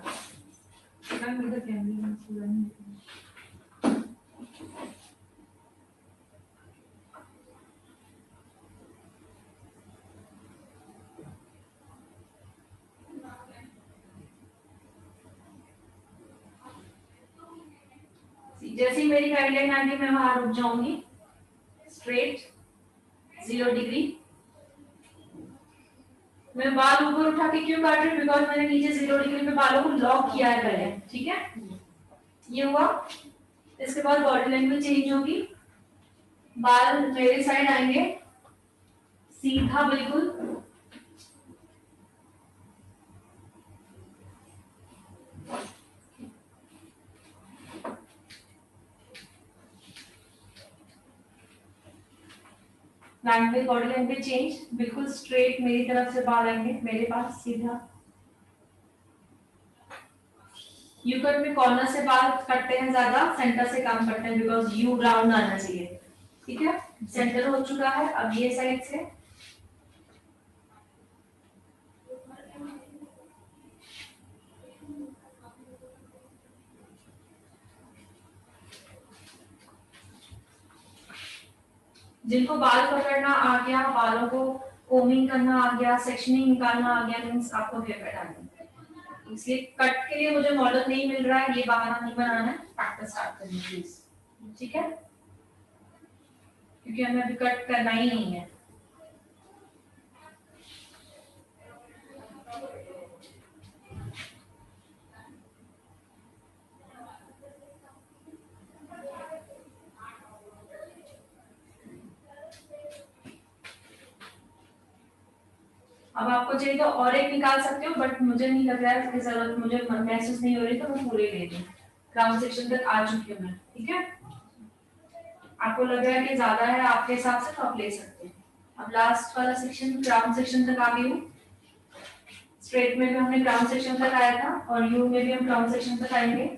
जैसे ही मेरी गाइडलाइन आ गई मैं वहां रुक जाऊंगी, स्ट्रेट 0 डिग्री। मैं बाल ऊपर उठा के क्यों काट रही हूँ? बिकॉज मैंने नीचे 0 डिग्री पे बालों को लॉक किया है पहले, ठीक है। ये हुआ, इसके बाद बॉडी लैंग्वेज चेंज होगी। बाल मेरे साइड आएंगे, सीधा बिल्कुल। लैंग्वेज, बॉडी लैंग्वेज चेंज, बिल्कुल स्ट्रेट मेरी तरफ से बाल आएंगे, मेरे पास सीधा। यू कट में कॉर्नर से बाल कटते हैं ज्यादा, सेंटर से कम कटते हैं, बिकॉज यू राउंड आना चाहिए। ठीक है, सेंटर हो चुका है, अब ये साइड से जिनको बाल पकड़ना आ गया, बालों को कोमिंग करना आ गया, सेक्शनिंग निकालना आ गया, मींस आपको हेयर कट आ गया। इसलिए कट के लिए मुझे मॉडल नहीं मिल रहा है, ये बहाना नहीं बनाना है, प्रैक्टिस स्टार्ट करनी प्लीज। ठीक है, क्योंकि हमें अभी कट करना ही नहीं है। अब आपको चाहिए तो और एक निकाल सकते हो, बट मुझे नहीं लग रहा है इसकी जरूरत, मुझे महसूस नहीं हो रही, तो मैं पूरे ले दूं। क्राउन सेक्शन तक आ चुकी हूँ मैं। ठीक है, आपको लग रहा है कि ज्यादा है आपके हिसाब से, तो आप ले सकते हैं। अब लास्ट वाला सेक्शन, क्राउन सेक्शन तक आ गई हूँ। स्ट्रेट में भी हमने क्राउन सेक्शन तक आया था, और यू में भी हम क्राउन सेक्शन तक आएंगे।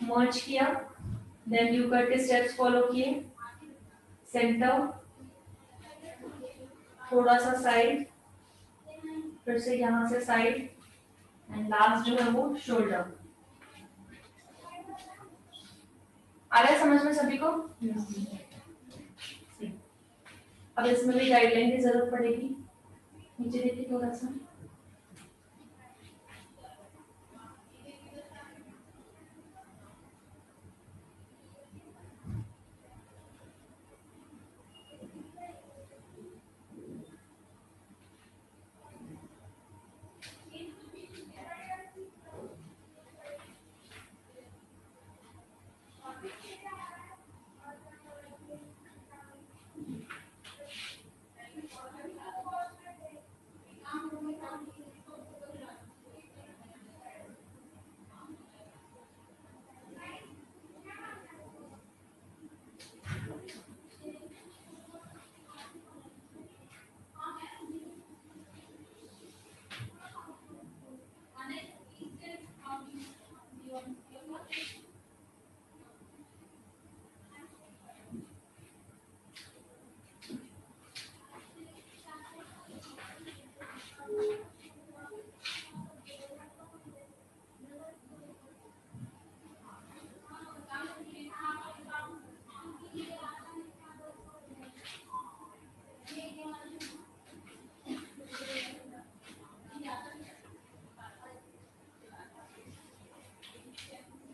मर्ज किया, देन यू कट के स्टेप्स फॉलो किए, सेंटर, थोड़ा सा साइड, फिर से यहाँ से साइड, एंड लास्ट जो है वो शोल्डर। आ रहा है समझ में सभी को? अब इसमें भी गाइडलाइन की जरूरत पड़ेगी। नीचे देखिए थोड़ा सा।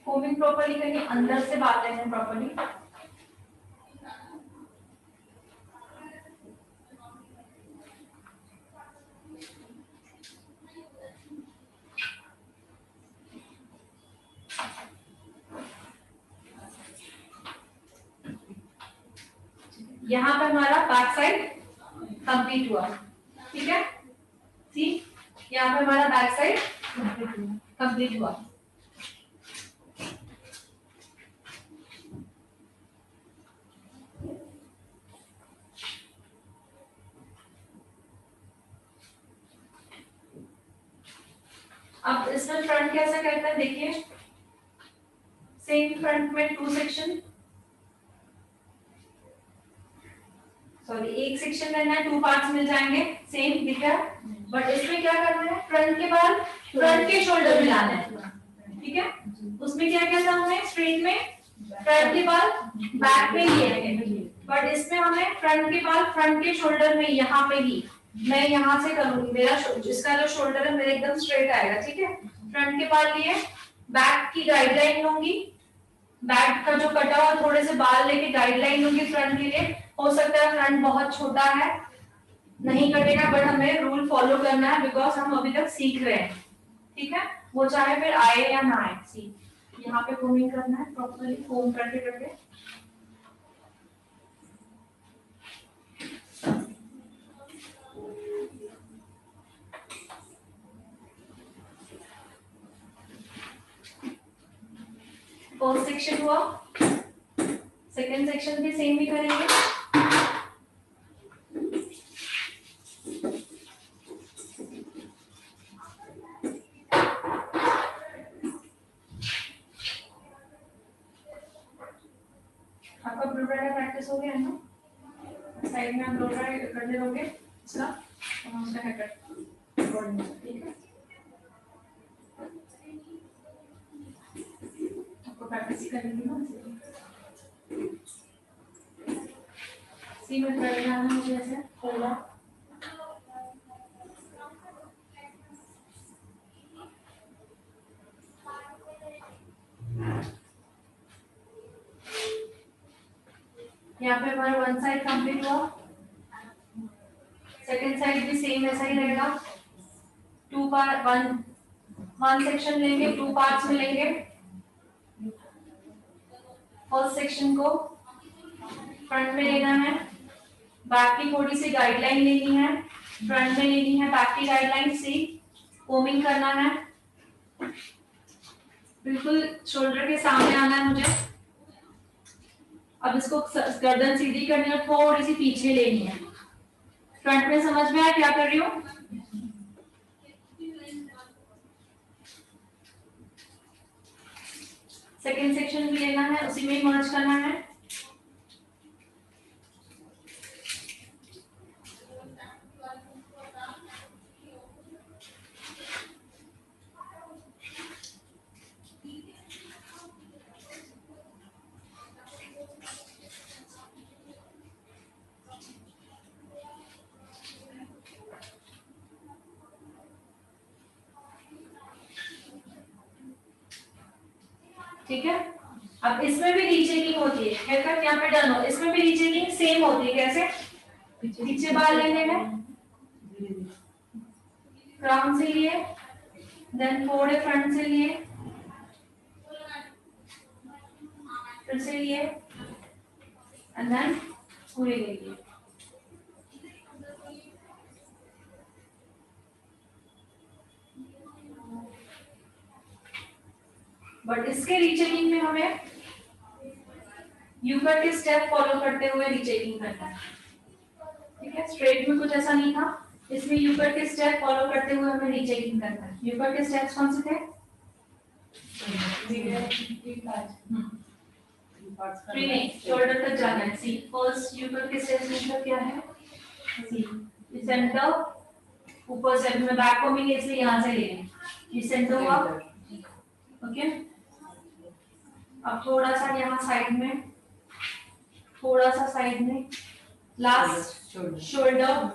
कोमिंग प्रॉपर्ली करनी, अंदर से बात लेना प्रॉपर्ली। यहाँ पे हमारा बैक साइड कंप्लीट हुआ। ठीक है, सी यहाँ पे हमारा बैक साइड कंप्लीट हुआ। अब इसमें फ्रंट कैसे करते हैं देखिए, सेम फ्रंट में टू सेक्शन, सॉरी एक सेक्शन लेना है, टू पार्ट्स मिल जाएंगे, सेम दिख रहा है। बट इसमें क्या करना है, फ्रंट के बाल फ्रंट के शोल्डर में लाना है। ठीक है, उसमें क्या क्या था हमने, स्ट्रेट में फ्रंट के बाल बैक पे लिए हैं, बट इसमें हमें फ्रंट के बाल फ्रंट के शोल्डर में यहाँ पे ही, मैं यहाँ से करूंगी, मेरा जिसका जो शोल्डर है मेरा एकदम स्ट्रेट आएगा। ठीक है, फ्रंट के बाल लिए, बैक की गाइडलाइन लूंगी, बैक का जो कटा हुआ थोड़े से बाल लेके गाइडलाइन लूंगी फ्रंट के लिए। हो सकता है फ्रंट बहुत छोटा है, नहीं कटेगा, बट हमें रूल फॉलो करना है बिकॉज हम अभी तक सीख रहे हैं, ठीक है। वो चाहे फिर आए या ना आए, सी यहाँ पे कोमिंग करना है प्रॉपर्ली, कोम करते करते। फर्स्ट सेक्शन हुआ, सेकंड सेक्शन भी सेम ही करेंगे। आपका ब्लू ड्राई प्रैक्टिस हो गया है ना, साइड में आप ब्लू ड्राई करते रहोगे इसका, और उसका हेड कट, ठीक है। आपको प्रैक्टिस करेंगे ना, सी में कर लेना है मुझे ऐसे थोड़ा। यहाँ पे हमारा वन साइड कंप्लीट हुआ, सेकंड साइड भी सेम ऐसा ही रहेगा। टू पार्ट, वन सेक्शन लेंगे, टू पार्ट्स में लेंगे। फर्स्ट सेक्शन को फ्रंट में लेना है, बैक की थोड़ी सी गाइडलाइन लेनी है, फ्रंट में लेनी है बैक की गाइडलाइन, सी कोमिंग करना है, बिल्कुल शोल्डर के सामने आना है मुझे। अब इसको गर्दन सीधी करनी है, थोड़ी सी पीछे लेनी है। फ्रंट में समझ में आया क्या कर रही हूँ? सेकेंड सेक्शन भी लेना है, उसी में ही मर्ज करना है। ठीक है, अब इसमें भी रीचेकिंग होती है, हेयर कट यहाँ पे डन हो, इसमें भी रीचेकिंग सेम होती है। कैसे? पीछे बाल लेने हैं, क्राउन से लिए, देन फोड़े फ्रंट से लिए, फिर से लिए, एंड देन पूरे ले लिए। बट इसके रीचेकिंग में हमें यू कट के स्टेप फॉलो करते हुए रीचेकिंग करना है, ठीक है। स्ट्रेट में कुछ ऐसा नहीं था, इसमें यू कट के स्टेप फॉलो करते हुए हमें रीचेकिंग करना है। यू कट के स्टेप्स कौन से थे? थ्री नहीं, शोल्डर तक जाना है। सी फर्स्ट यू कट के स्टेप्स मतलब क्या है? सी सेंटर, ऊपर से मैं बैक कोमिंग इसलिए यहाँ से ले रही हूँ, ये सेंटर हुआ, ओके। अब थोड़ा सा यहाँ साइड में, थोड़ा सा साइड में, लास्ट शोल्डर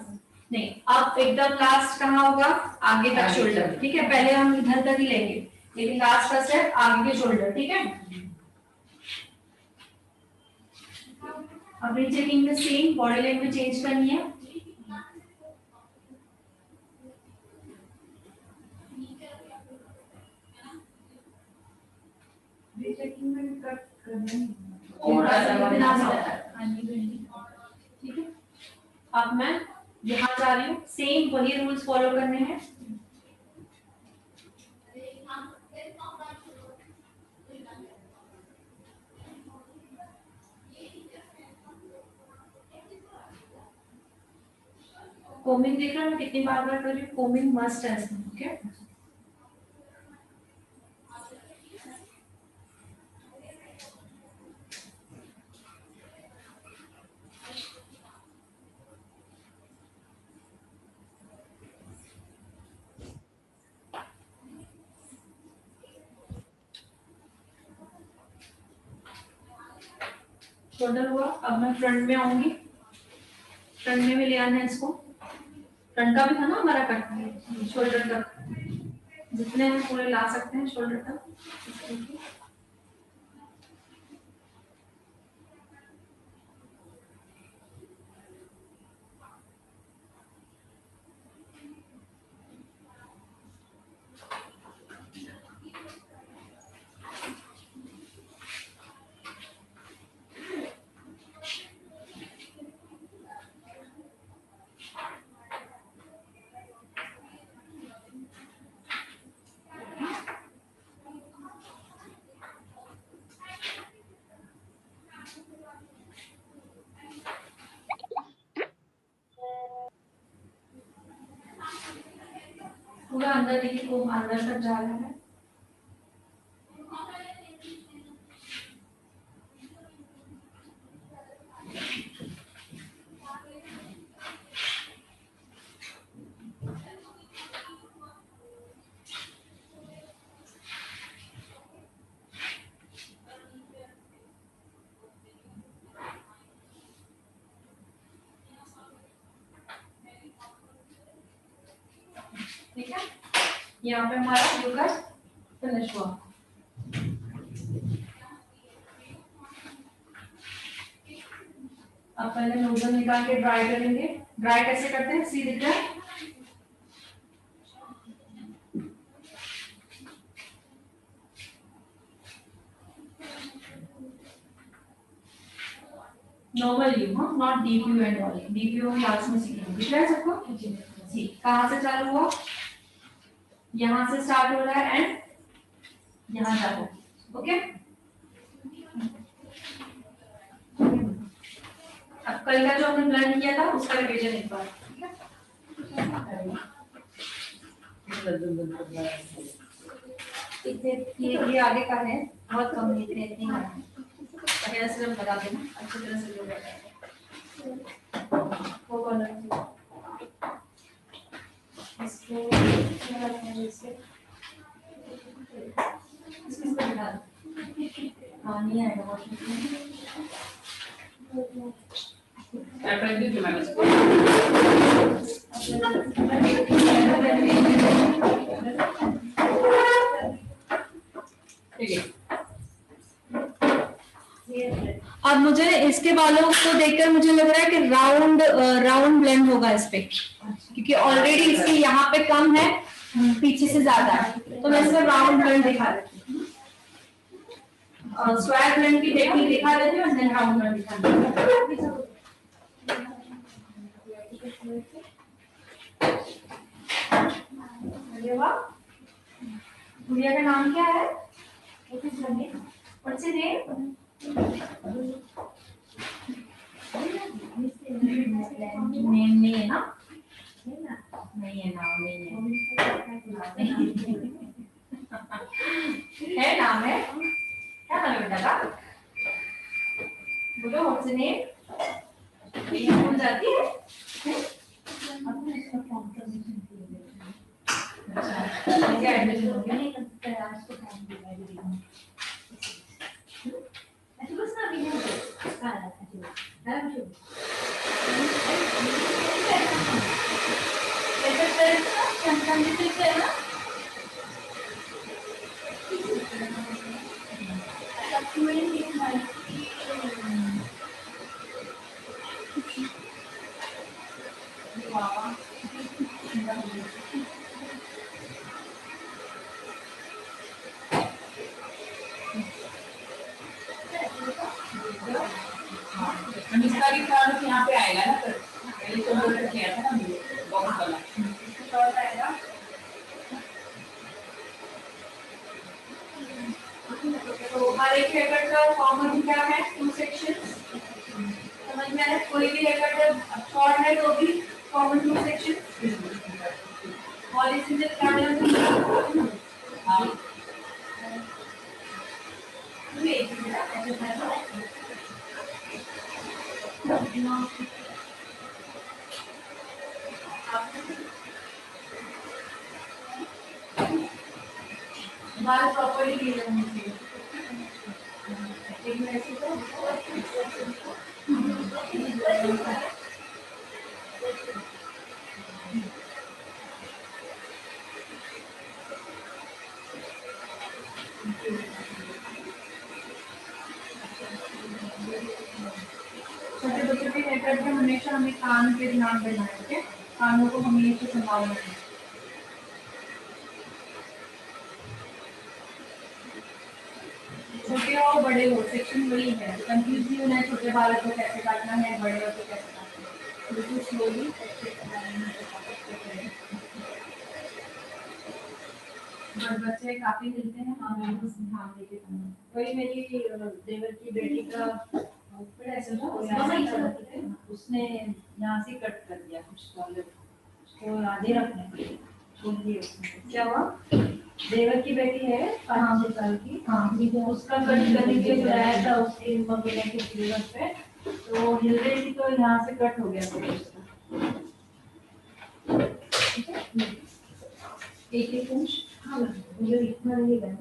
नहीं, अब एकदम लास्ट कहाँ होगा? आगे तक शोल्डर, ठीक है। पहले हम इधर तक ही लेंगे, लेकिन लास्ट का स्टेप आगे के शोल्डर, ठीक है। अब रीचेकिंग में सेम बॉडी लैंग्वेज चेंज करनी है। रीचेकिंग में कट करना है, थोड़ा सा बिना ठीक है। अब मैं यहाँ जा रही हूँ, सेम वही रूल्स फॉलो करने हैं। कोमिंग देख रहा हूँ कितनी बार बार कर रही हूँ, कोमिंग मस्ट है, ओके। शोल्डर हुआ, अब मैं फ्रंट में आऊंगी, फ्रंट में भी ले आना है इसको। फ्रंट का भी था ना हमारा कट, शोल्डर तक जितने हम पूरे ला सकते हैं शोल्डर तक। पूरा अंदर देखिए, कोम अंदर तक जा रहा है। ठीक है, यहाँ पे हमारा योगा फिनिश हुआ। अब पहले नोजल निकाल के ड्राई करेंगे। ड्राई कैसे करते हैं, सी दिख रहा है? नॉर्मल यू, हाँ, not deep you and all. Deep you हम क्लास में सीखेंगे। दिख रहा है सबको? जी। कहाँ से चालू हुआ? यहाँ से स्टार्ट हो रहा है एंड यहाँ चालू। ओके, अब कल का जो हमने प्लान किया था उसका रिवीजन एक बार। ये आगे का है, बहुत कम है, इतने हैं। पहले से हम लगा देना अच्छी तरह से जो है वो कॉलर इसको क्या रखना है, इससे इसको बिठा दो। हाँ, नहीं आएगा बहुत। अब मुझे इसके बालों को देखकर मुझे लग रहा है कि राउंड ब्लेंड होगा इस पे, क्योंकि ऑलरेडी इसकी यहाँ पे कम है, पीछे से ज्यादा है, तो मैं इसमें राउंड ब्लेंड दिखा देती हूँ। स्क्वायर ब्लेंड की टेक्निक दिखा देती हूँ, देन राउंड ब्लेंड दिखा देती हूँ। गुड़िया का नाम क्या है? What's your name? नेम नहीं है ना? नहीं है, नाम नहीं है। है नाम है? क्या नाम है बेटा का? बोलो, what's your name? भूल जाती है? क्या एडमिशन हो गया? नहीं करते हैं आज तो काम भी लाइब्रेरी में। ऐसे बस ना भी है। हाँ, ऐसे ना। यहाँ पे आएगा ना, पहले तो बोल किया था ना बहुत वाला तो हर एक हेयर का कॉमन क्या है? 2 सेक्शंस। समझ में आया? कोई भी हेयर कट शॉर्ट है तो भी कॉमन 2 सेक्शन। हॉरिजॉन्टल क्या है? हां, बाल प्रॉपर्ली गिर रहे हैं। एक मिनट से तो छोटे बच्चों के हेयर कट में हमेशा हमें कान पे ध्यान देना है। ओके, कानों को हमेशा संभालना है। छोटे हो बड़े हो, सेक्शन वही है। कंफ्यूज नहीं होना है, छोटे बालों को कैसे काटना है, बड़े को कैसे काटना है। बिल्कुल स्लोली बच्चे काफी मिलते हैं, हाँ बिल्कुल ध्यान देके करना। वही मेरी देवर की बेटी का उसने यहाँ से कट कर दिया कुछ, उसको आधे रखने पड़े। क्या हुआ? देवर की बेटी है 5-6 साल की। हाँ उसका कट करने के लिए बुलाया था उसके मम्मी ने के सिलेबस पे, तो वो हिल रही थी तो यहाँ से कट हो गया था उसका। एक अंश। हाँ मुझे इतना लगेगा ना।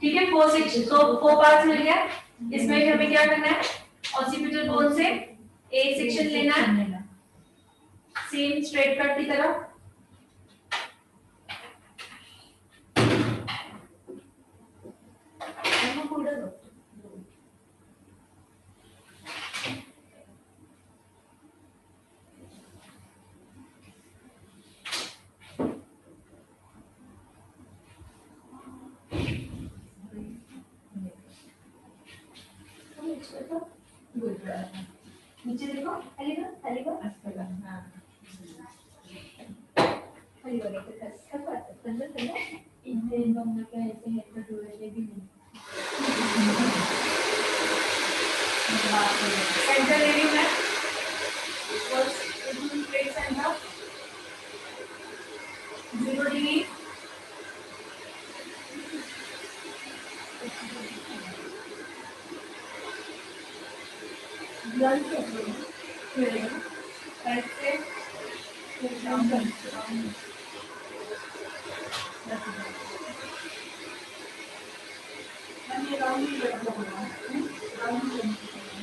ठीक है, 4 4 पार्ट्स मिल गया। इसमें भी हमें क्या करना है, ऑक्सीपिटल बोन से एक सेक्शन लेना है सेम स्ट्रेट कट की तरह। नीचे देखो, सेंटर एरिया में स्ट्रेट सेंटर 0 डिग्री।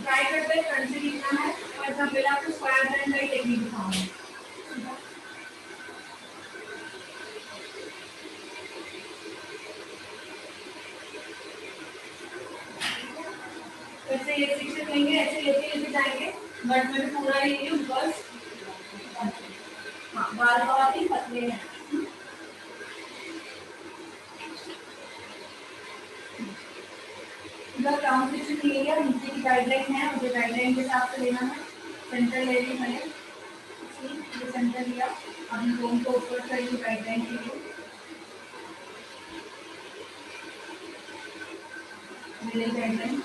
ट्राई करते हैं फ्रंट से लिखना है, और इतना पहले आपको स्क्वायर ब्रेन का टेक्निक दिखाऊंगी। ऐसे ये सेक्शन लेंगे, ऐसे लेते जाएंगे, बट मैं पूरा ही नहीं हूँ बस। हाँ बाल बहुत ही पतले हैं। इधर राउंड सेक्शन ले लिया, नीचे की गाइडलाइन है, मुझे गाइडलाइन के हिसाब से लेना है। सेंटर ले ली मैंने, ये सेंटर लिया। अभी बोन को ऊपर करिए गाइडलाइन के लिए। मिले गाइडलाइन।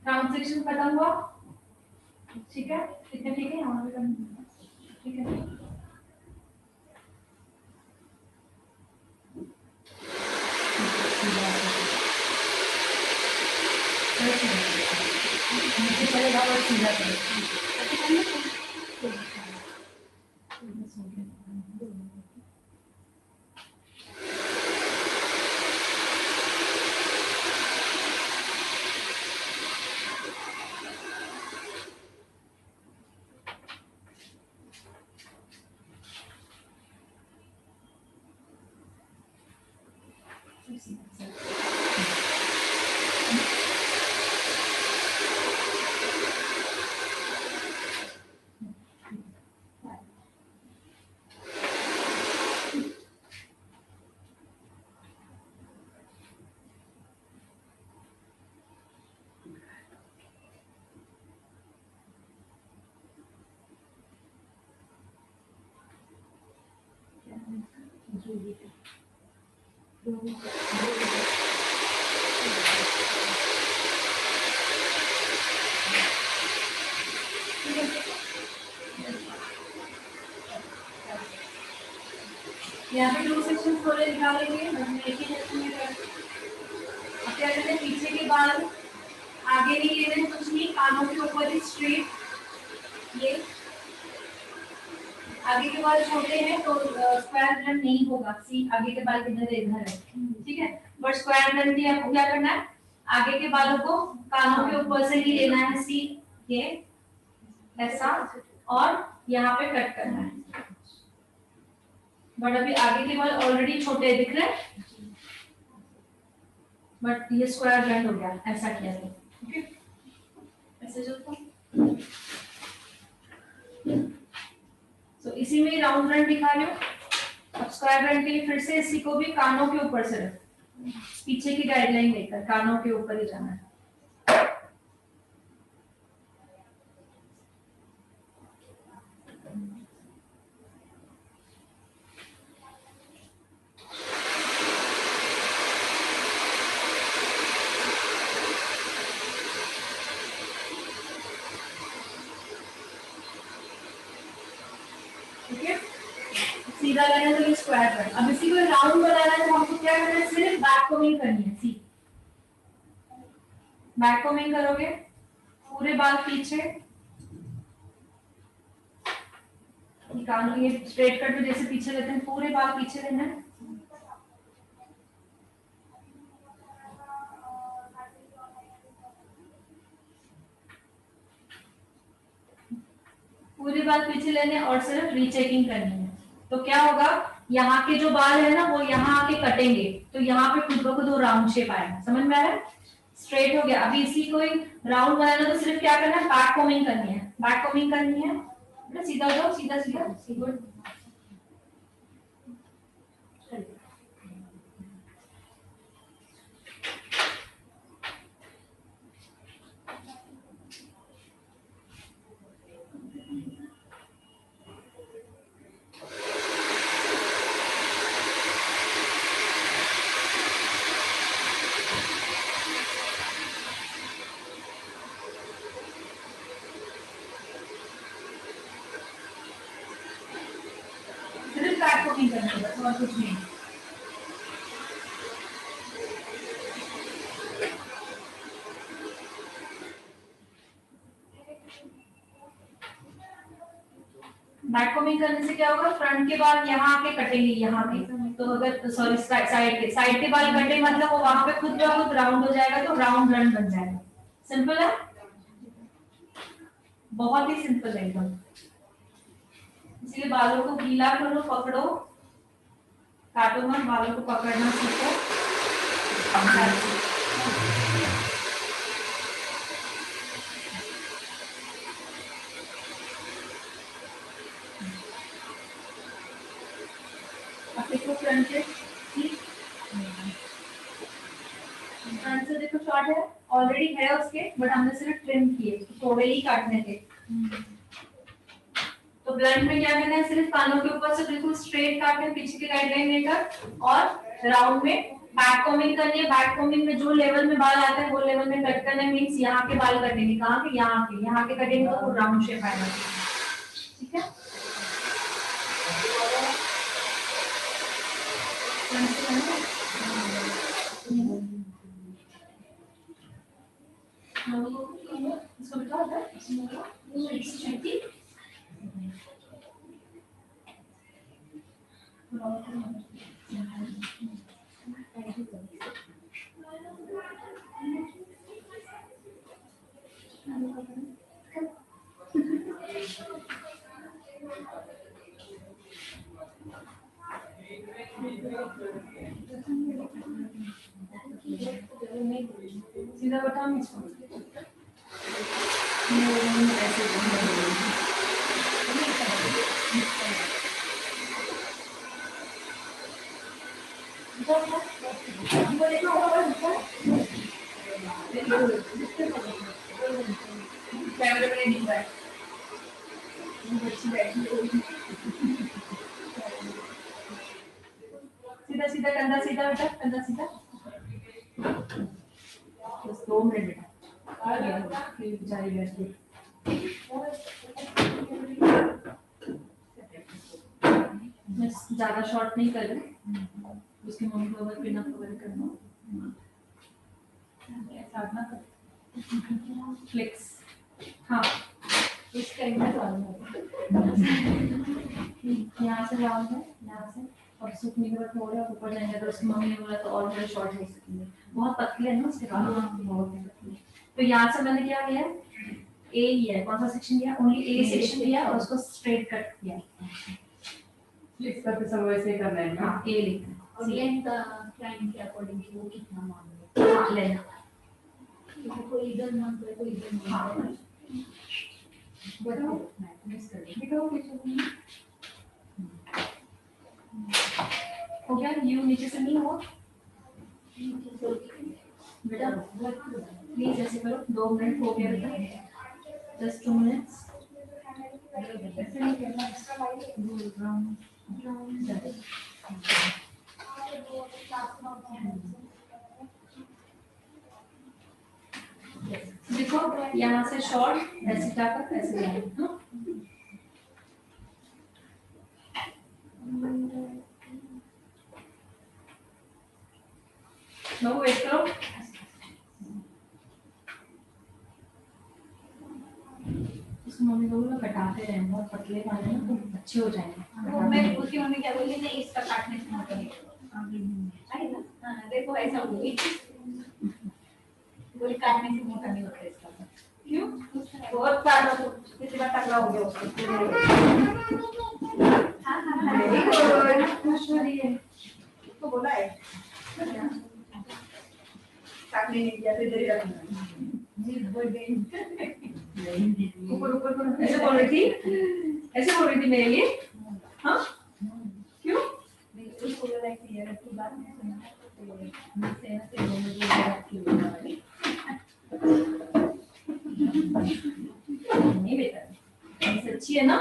राउंड सेक्शन खत्म हुआ। ठीक है, कितने ठीक है, यहाँ पे ठीक है। चलेगा और सीधा यहाँ पे 2 सेक्शन थोड़े निकालेंगे, एक ही सेक्शन में कर। अब क्या करते हैं, पीछे के बाल आगे नहीं लेने, कुछ नहीं, कानों के ऊपर ही स्ट्रेट। ये आगे के बाल छोटे हैं तो स्क्वायर रन नहीं होगा। सी आगे के बाल किधर है, इधर है, ठीक है। बट स्क्वायर रन के लिए आपको क्या करना है, आगे के बालों को कानों के ऊपर से ही लेना है। सी ये ऐसा, और यहाँ पे कट करना है। बट अभी आगे के बाल ऑलरेडी छोटे दिख रहे हैं, बट ये स्क्वायर रन हो गया, ऐसा किया है। ओके, ऐसे जो था तो इसी में राउंड रन दिखा रही हूँ। अब स्क्वायर रन के लिए फिर से इसी को भी कानों के ऊपर से रख, पीछे की गाइडलाइन लेकर कानों के ऊपर ही जाना है। सीधा लेना है तो ये स्क्वायर रन। अब इसी को राउंड बनाना है तो हमको क्या करना है, सिर्फ बैक कोमिंग करनी है। सी बैक कोमिंग करोगे, पूरे बाल पीछे, निकाल, ये स्ट्रेट कट में जैसे पीछे लेते हैं, पूरे बाल पीछे लेना है। पूरे बाल पीछे लेने और सिर्फ रीचेकिंग करनी है। तो क्या होगा, यहाँ के जो बाल है ना वो यहाँ आके कटेंगे, तो यहाँ पे खुद ब खुद वो राउंड शेप आएगा। समझ में आ रहा है, स्ट्रेट हो गया। अभी इसी को राउंड बनाना तो सिर्फ क्या करना है, बैक कोमिंग करनी है। बैक कोमिंग करनी है, सीधा हो जाओ, सीधा सीधा गुड। सिर्फ बैक कोमिंग करना है, बस और कुछ नहीं। बैक कोमिंग करने से क्या होगा, फ्रंट के बाल यहाँ आके कटेंगे, यहाँ पे। तो अगर सॉरी साइड के बाल कटे मतलब वो वहां पे खुद ब खुद राउंड हो जाएगा, तो राउंड रन बन जाएगा। सिंपल है, बहुत ही सिंपल है एकदम। इसलिए बालों को गीला करो, पकड़ो, काटो मत, बालों को पकड़ना सीखो। अब देखो फ्रंट से, फ्रंट से देखो शॉर्ट है, ऑलरेडी है उसके, बट हमने सिर्फ ट्रिम किए, थोड़े ही काटने थे। तो ब्लंट में क्या करना है, सिर्फ कानों के ऊपर से बिल्कुल स्ट्रेट काटना, पीछे की गाइडलाइन लेकर, और राउंड में बैक कोमिंग करनी है। बैक कोमिंग में जो लेवल में बाल आता है वो लेवल में कट करना है। मींस यहाँ के बाल कटेंगे, कहाँ के, यहाँ के कटेंगे तो राउंड शेप आएगा। ठीक है, इसको बिठा दे, सीधा बैठा कैमरे में नहीं दिख रहा है। अच्छी बैठी कंधा सीधा बेटा, कंधा सीधा। बस 2 मिनट बेटा। आ गया फिर जारी बैठ गई। मैं ज्यादा शॉर्ट नहीं कर रही, उसके मम्मी को अगर बिना कवर करना साधना कर फ्लेक्स। हाँ इसका इतना यहाँ से राउंड है, यहाँ से और सूखने के बाद थोड़े और ऊपर जाएंगे। तो उसकी मम्मी ने बोला तो और थोड़े शॉर्ट हो सकेंगे, बहुत पतले है ना उसके बाल, बहुत पतले। तो यहाँ से मैंने क्या किया, ए लिया, कौन सा सेक्शन लिया, ओनली ए सेक्शन लिया और उसको स्ट्रेट कट किया। फ्लिप करके सब वैसे ही करना है ना। हाँ ए लिखा और लेंथ क्लाइंट के अकॉर्डिंग वो कितना मांग रहे हाँ लेना। हैं, कोई इधर मांग रहा है कोई इधर मांग रहा है। हो गया, यू नीचे से नहीं हुआ बेटा, प्लीज ऐसे करो। 2 मिनट हो गया बेटा, जस्ट 2 मिनट्स। देखो यहाँ से शॉर्ट ऐसे जाकर ऐसे जाएंगे। नो वेट करो, उसको मम्मी को बोला कटाते रहे, बहुत पतले वाले ना तो अच्छे हो जाएंगे। तो मैं उसकी मम्मी क्या बोली, नहीं इसका काटने से मत आई ना। हाँ देखो ऐसा हुई, बोली काटने से मोटा नहीं होता इसका। क्यों? बहुत काटा तो कितनी बार टकरा हो गया उसको। हाँ तो बोला है काटने नहीं दिया, फिर देर रखना ऊपर ऊपर ऐसे बोल रही थी, ऐसे बोल रही थी मेरे लिए। हाँ क्यों? उसको लगा कि यार की बात नहीं सुना तो से मुझे नहीं बेटा सच्ची है ना,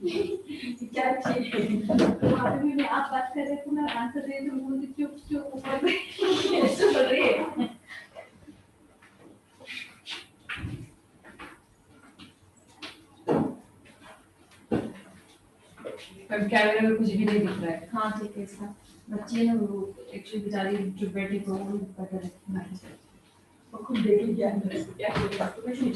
क्या अच्छी है। आप बात कर रहे थे ना, आंसर दे तो मुझे चुप चुप ऊपर ऐसे बोल रही है। कैमरे में कुछ भी नहीं दिख रहा है। हाँ ठीक है, इसका बच्चे ना वो एक्चुअली बेचारी जो बेटी को वो पता है और खुद देख क्या अंदर से क्या किया तो कुछ नहीं।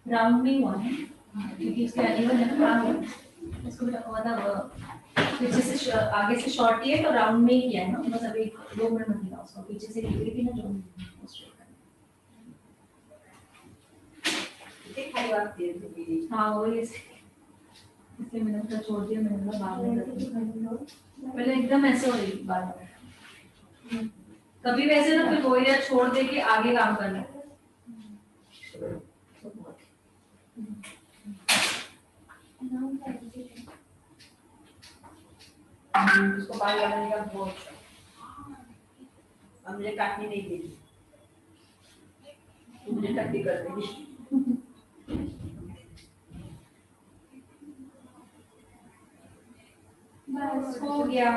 राउंड में हुआ है क्योंकि इसके एनिमल है ना, इसको मतलब पीछे से आगे से शॉर्ट किया तो राउंड में ही किया है ना, बस अभी 2 मिनट में किया उसको पीछे से गिरी थी ना जो खाली बात दे दी। हाँ वो इससे मैंने तो छोड़ दिया, मैंने बोला बाद में पहले एकदम ऐसे हो रही बार कभी वैसे ना फिर वो एरिया छोड़ दे के आगे काम करना। उसको बाल लगाने का बहुत अब मुझे काटनी नहीं देगी, मुझे टट्टी कर देगी। बस हो गया।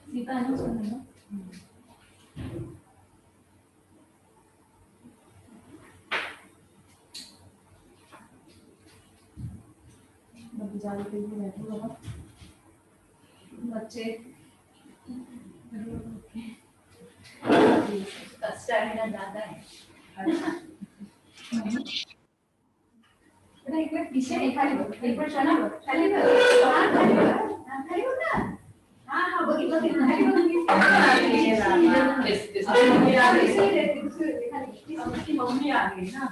सीता है ना सुन ना बेचारे के लिए बैठे बाबा बच्चे स्टैमिना ज्यादा है। बेटा एक मिनट पीछे एक खाली एक मिनट चला खाली हाँ खाली हो ना। हाँ हाँ बगी मम्मी आ गई उसकी मम्मी आ गई ना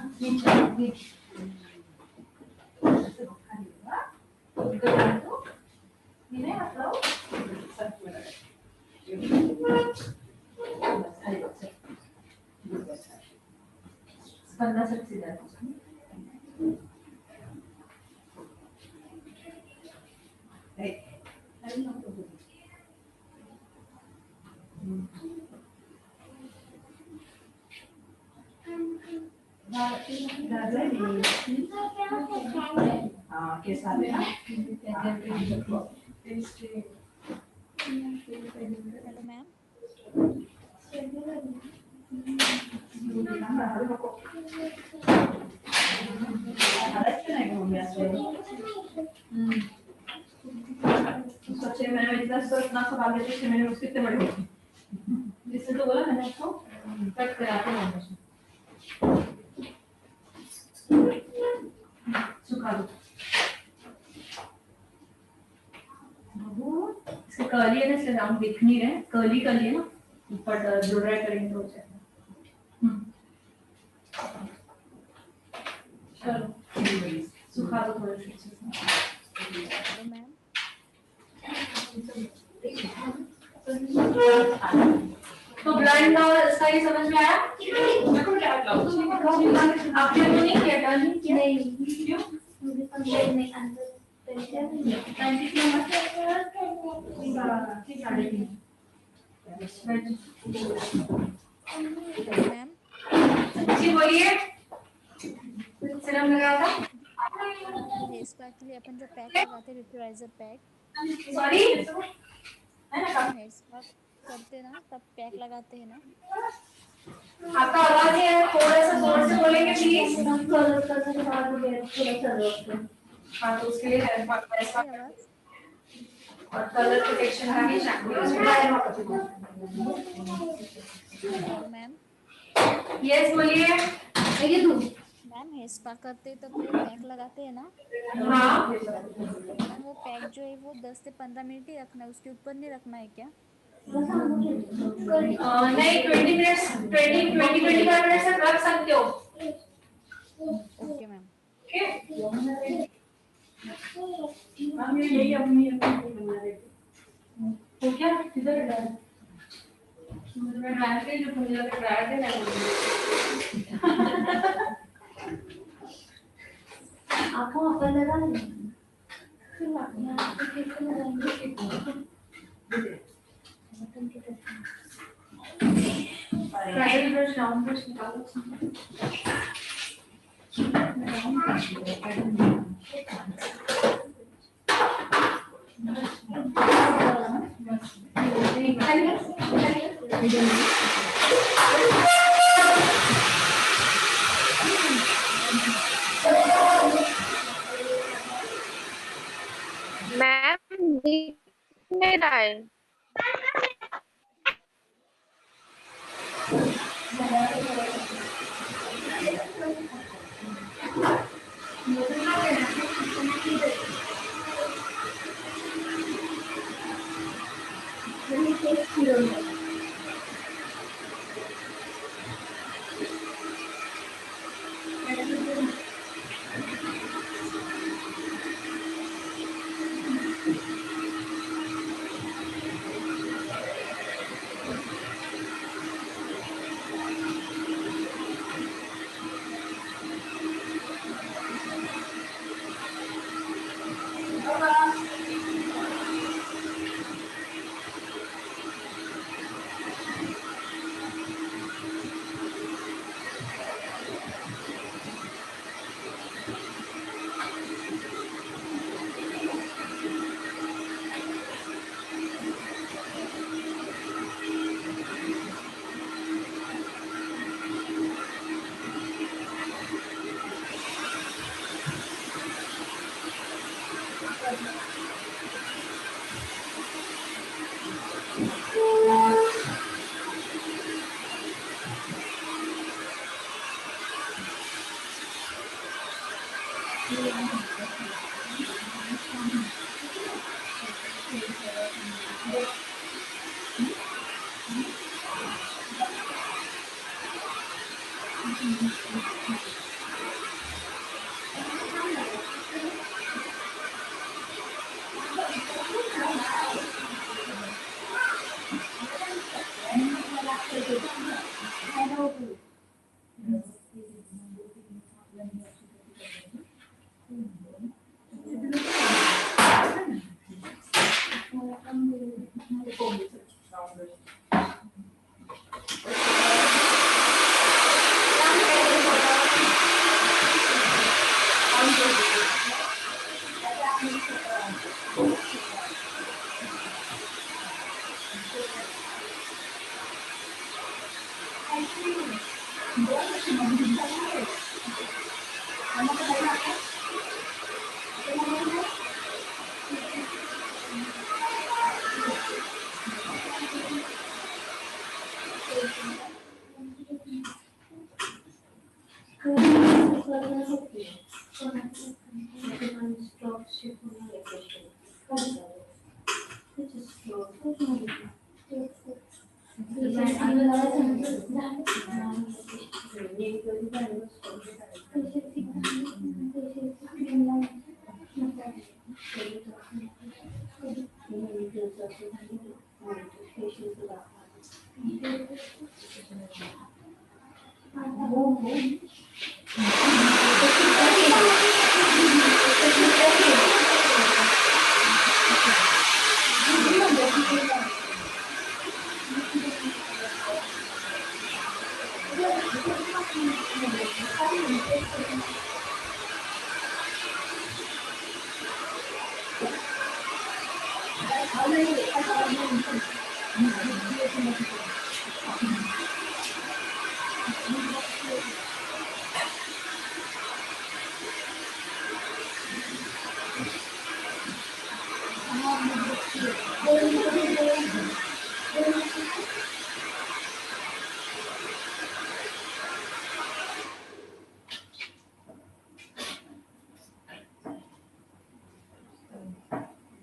स्पंदना सर सीधा हाँ कैसा है हेलो मैम। सोचे मैंने इतना सोच ना सवाल लेते थे मैंने उसके इतने बड़े होते जिससे तो बोला मैंने उसको कट कराते हैं सुखा दो इसके कर्ली है ना इसलिए राउंड दिख नहीं रहे कर्ली कर्ली है ना ऊपर जुड़ रहा है करेंगे तो हो जाएगा चलो सुखा दो थोड़े से हेलो मैम। तो ब्लड और इसका ये समझ में आया? आपने तो नहीं किया था नहीं किया नहीं क्यों मुझे कंप्लेंट नहीं अंदर पैंतीस नंबर ठीक है मैम जी बोलिए सिरम लगाया था फेस पैक के लिए अपन जो पैक लगाते हैं रिट्राइजर पैक सॉरी हेयर स्पा करते ना तब पैक लगाते हैं ना। आपका आवाज है थोड़ा सा जोर से बोलेंगे प्लीज हाँ तो उसके लिए हेयर पैक ऐसा आवाज और कलर प्रोटेक्शन का भी शैम्पू हेलो मैम। यस बोलिए मैम हेयर स्पा करते हैं तब वो पैक लगाते हैं ना। हाँ मैम वो पैक जो है वो 10 से 15 मिनट ही रखना है उसके ऊपर नहीं रखना है क्या? नहीं 20 मिनट्स 25 मिनट्स तक रख सकते हो ओके मैम। हम यही अपनी बना रहे थे तो क्या किधर है मैं ड्रायर के जो मुझे लगा ड्रायर के ना आपको अपन लगा ट्रायल ब्रश राउंड ब्रश निकालो मैम दिख नहीं रहा है।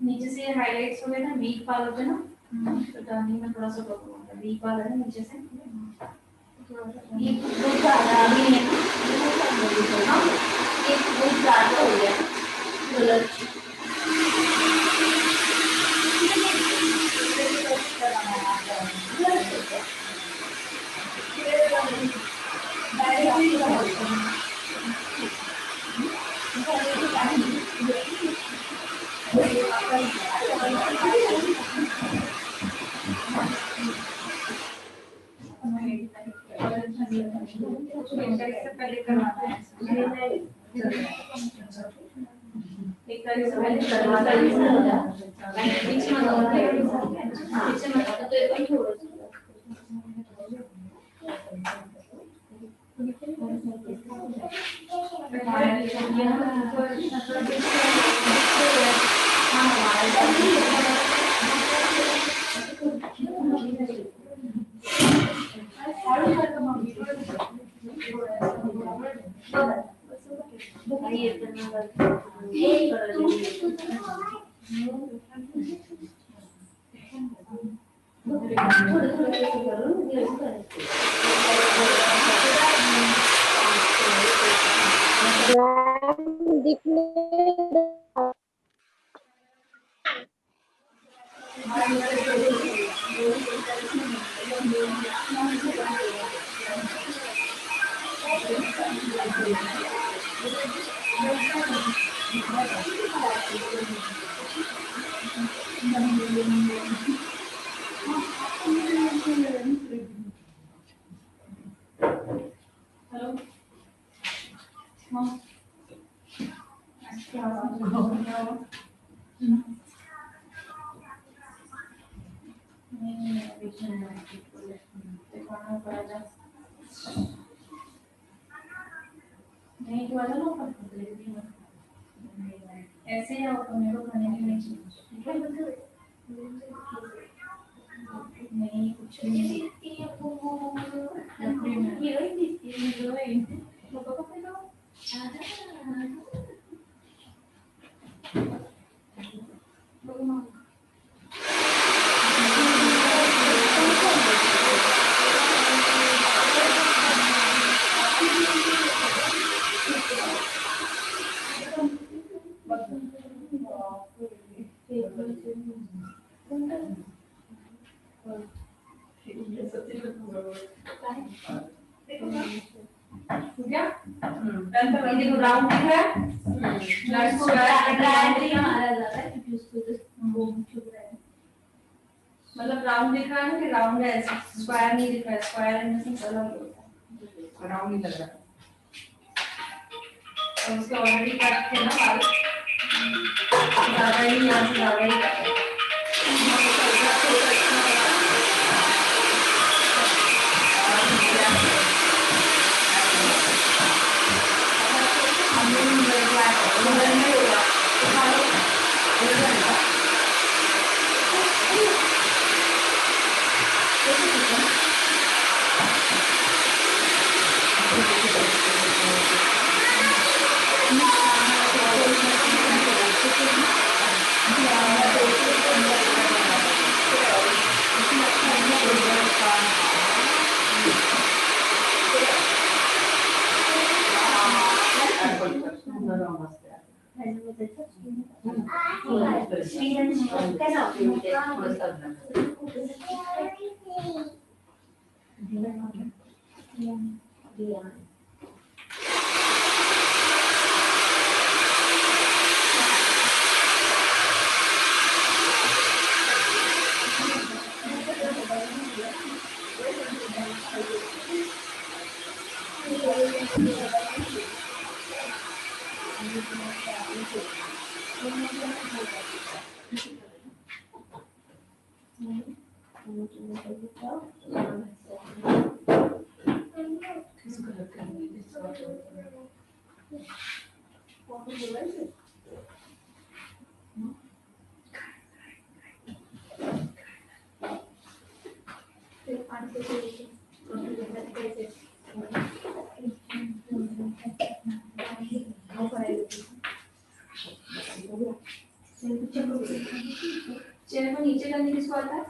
नीचे से हाइलाइट्स हो गए ना, वीक पाल होते ना, तो टर्निंग में थोड़ा सा प्रॉब्लम होता है। वीक पाल है ना नीचे से, ये बहुत ज्यादा अभी है ना, ये बहुत ज्यादा हो गया कलर। पहले करवाना है, एक तारीख से पहले करवाना है, पीछे मत लगाओ, पीछे मत लगाओ, तो एक ही होगा। नहीं तो वाला ना ऐसे ही आप मेरे को खाने के लिए नहीं कुछ नहीं क्या देखो राउंड दिख रहा है ट्रायंगल मारा जाता है क्योंकि उसको वो छुप रहा है मतलब राउंड दिख रहा है कि राउंड है स्क्वायर नहीं दिख रहा है स्क्वायर एंड में अलग होता है राउंड नहीं लग रहा और उसके ऑलरेडी कट थे ना बाल ज्यादा ही यहाँ से ज्यादा ही कट है चेयर को नीचे करने किसको आता है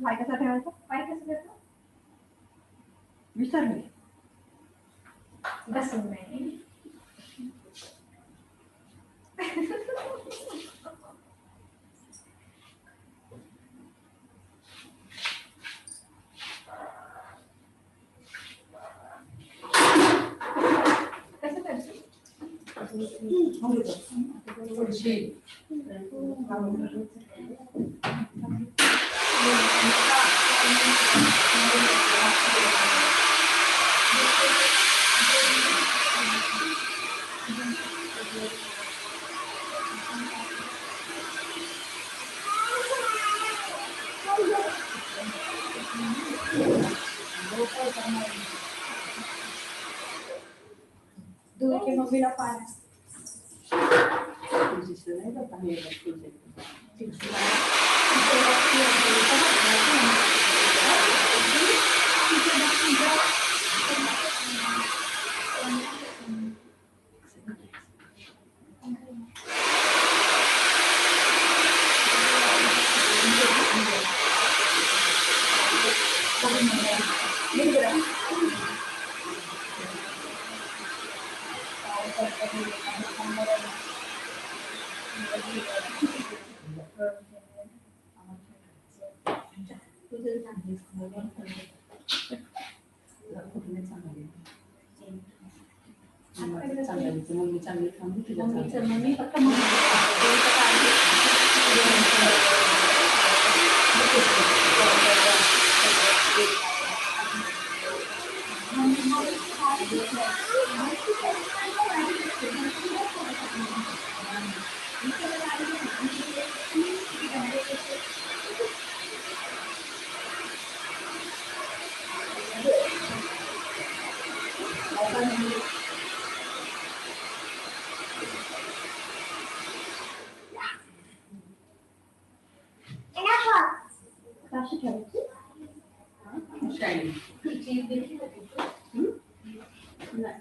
पाय कसा ठेवायचा पाय कसं ठेवायचं विसरले बसून नाही कसं करायचं दूर के मम्मीला पाणी मम्मी फक्त काशी ठेवायची चीज देखील नाही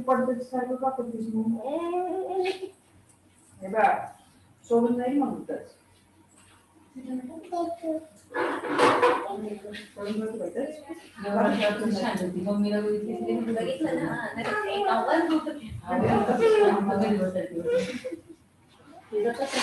पडते सारखं का करतेस मग? हे बघ, सोडून नाही म्हणतच. मम्मीला बघितलं ना, नाही तर एक आवाज होतं. तुझं कसं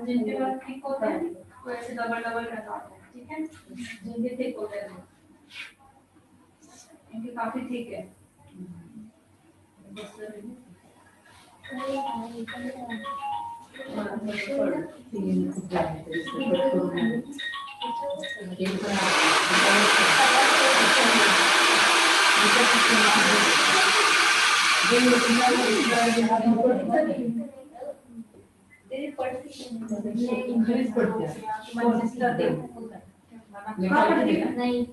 जिनके पास ठीक होता है वो ऐसे डबल डबल करना होता है, ठीक है? जिनके ठीक होते हैं इनके काफी ठीक है। नहीं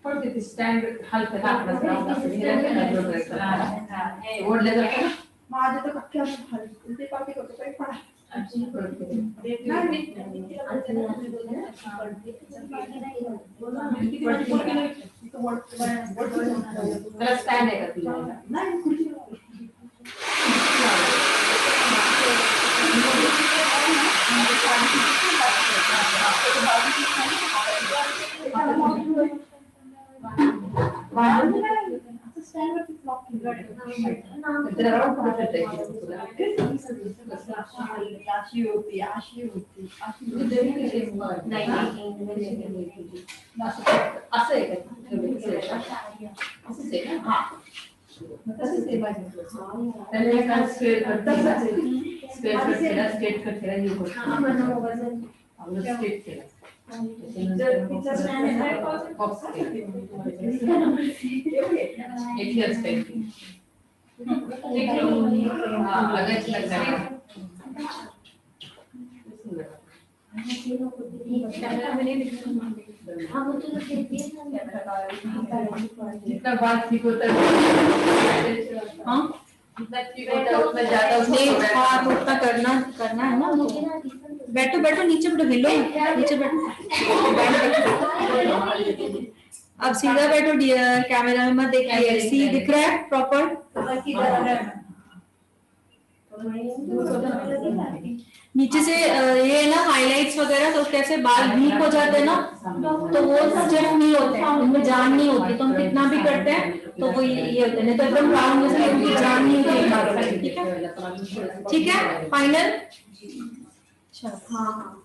पडते ते स्टँड हलकं लाकडाचं राहून असं ओढलं जातं. माझं तर अख्ख्या खाली ते पाठी करतो काही पडा. त्याला स्टँड आहे का तुझ्या? नाही खुर्ची अशी होती असं आहे का? असंच आहे ना? तसंच आहे माझ्या. त्याला एका स्क्वेअर कट केला. स्क्वेअर कट केला, स्ट्रेट कट केला, यू कट केला. आपलं स्ट्रेट केला. बॉक्स केला. एक हेअरस्टाईल केली. लगेच लग्न. जितना बात ठीक होता है हाथ उतना करना है ना। बैठो बैठो नीचे बैठो, हिलो नीचे बैठो। अब सीधा बैठो डियर, कैमरा में मत देखिए। सी दिख रहा है प्रॉपर? नीचे से ये ना हाइलाइट्स वगैरह तो कैसे बाल वीक हो जाते हैं ना, तो वो स्टिफ नहीं होते हैं, उनमें जान नहीं होती। तो हम कितना भी करते हैं तो वो ये होते हैं, नहीं तो एकदम राउंड में से उनकी जान नहीं होती बालों में। ठीक है, ठीक है, फाइनल। हाँ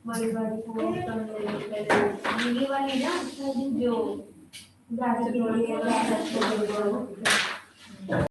वाली ना जो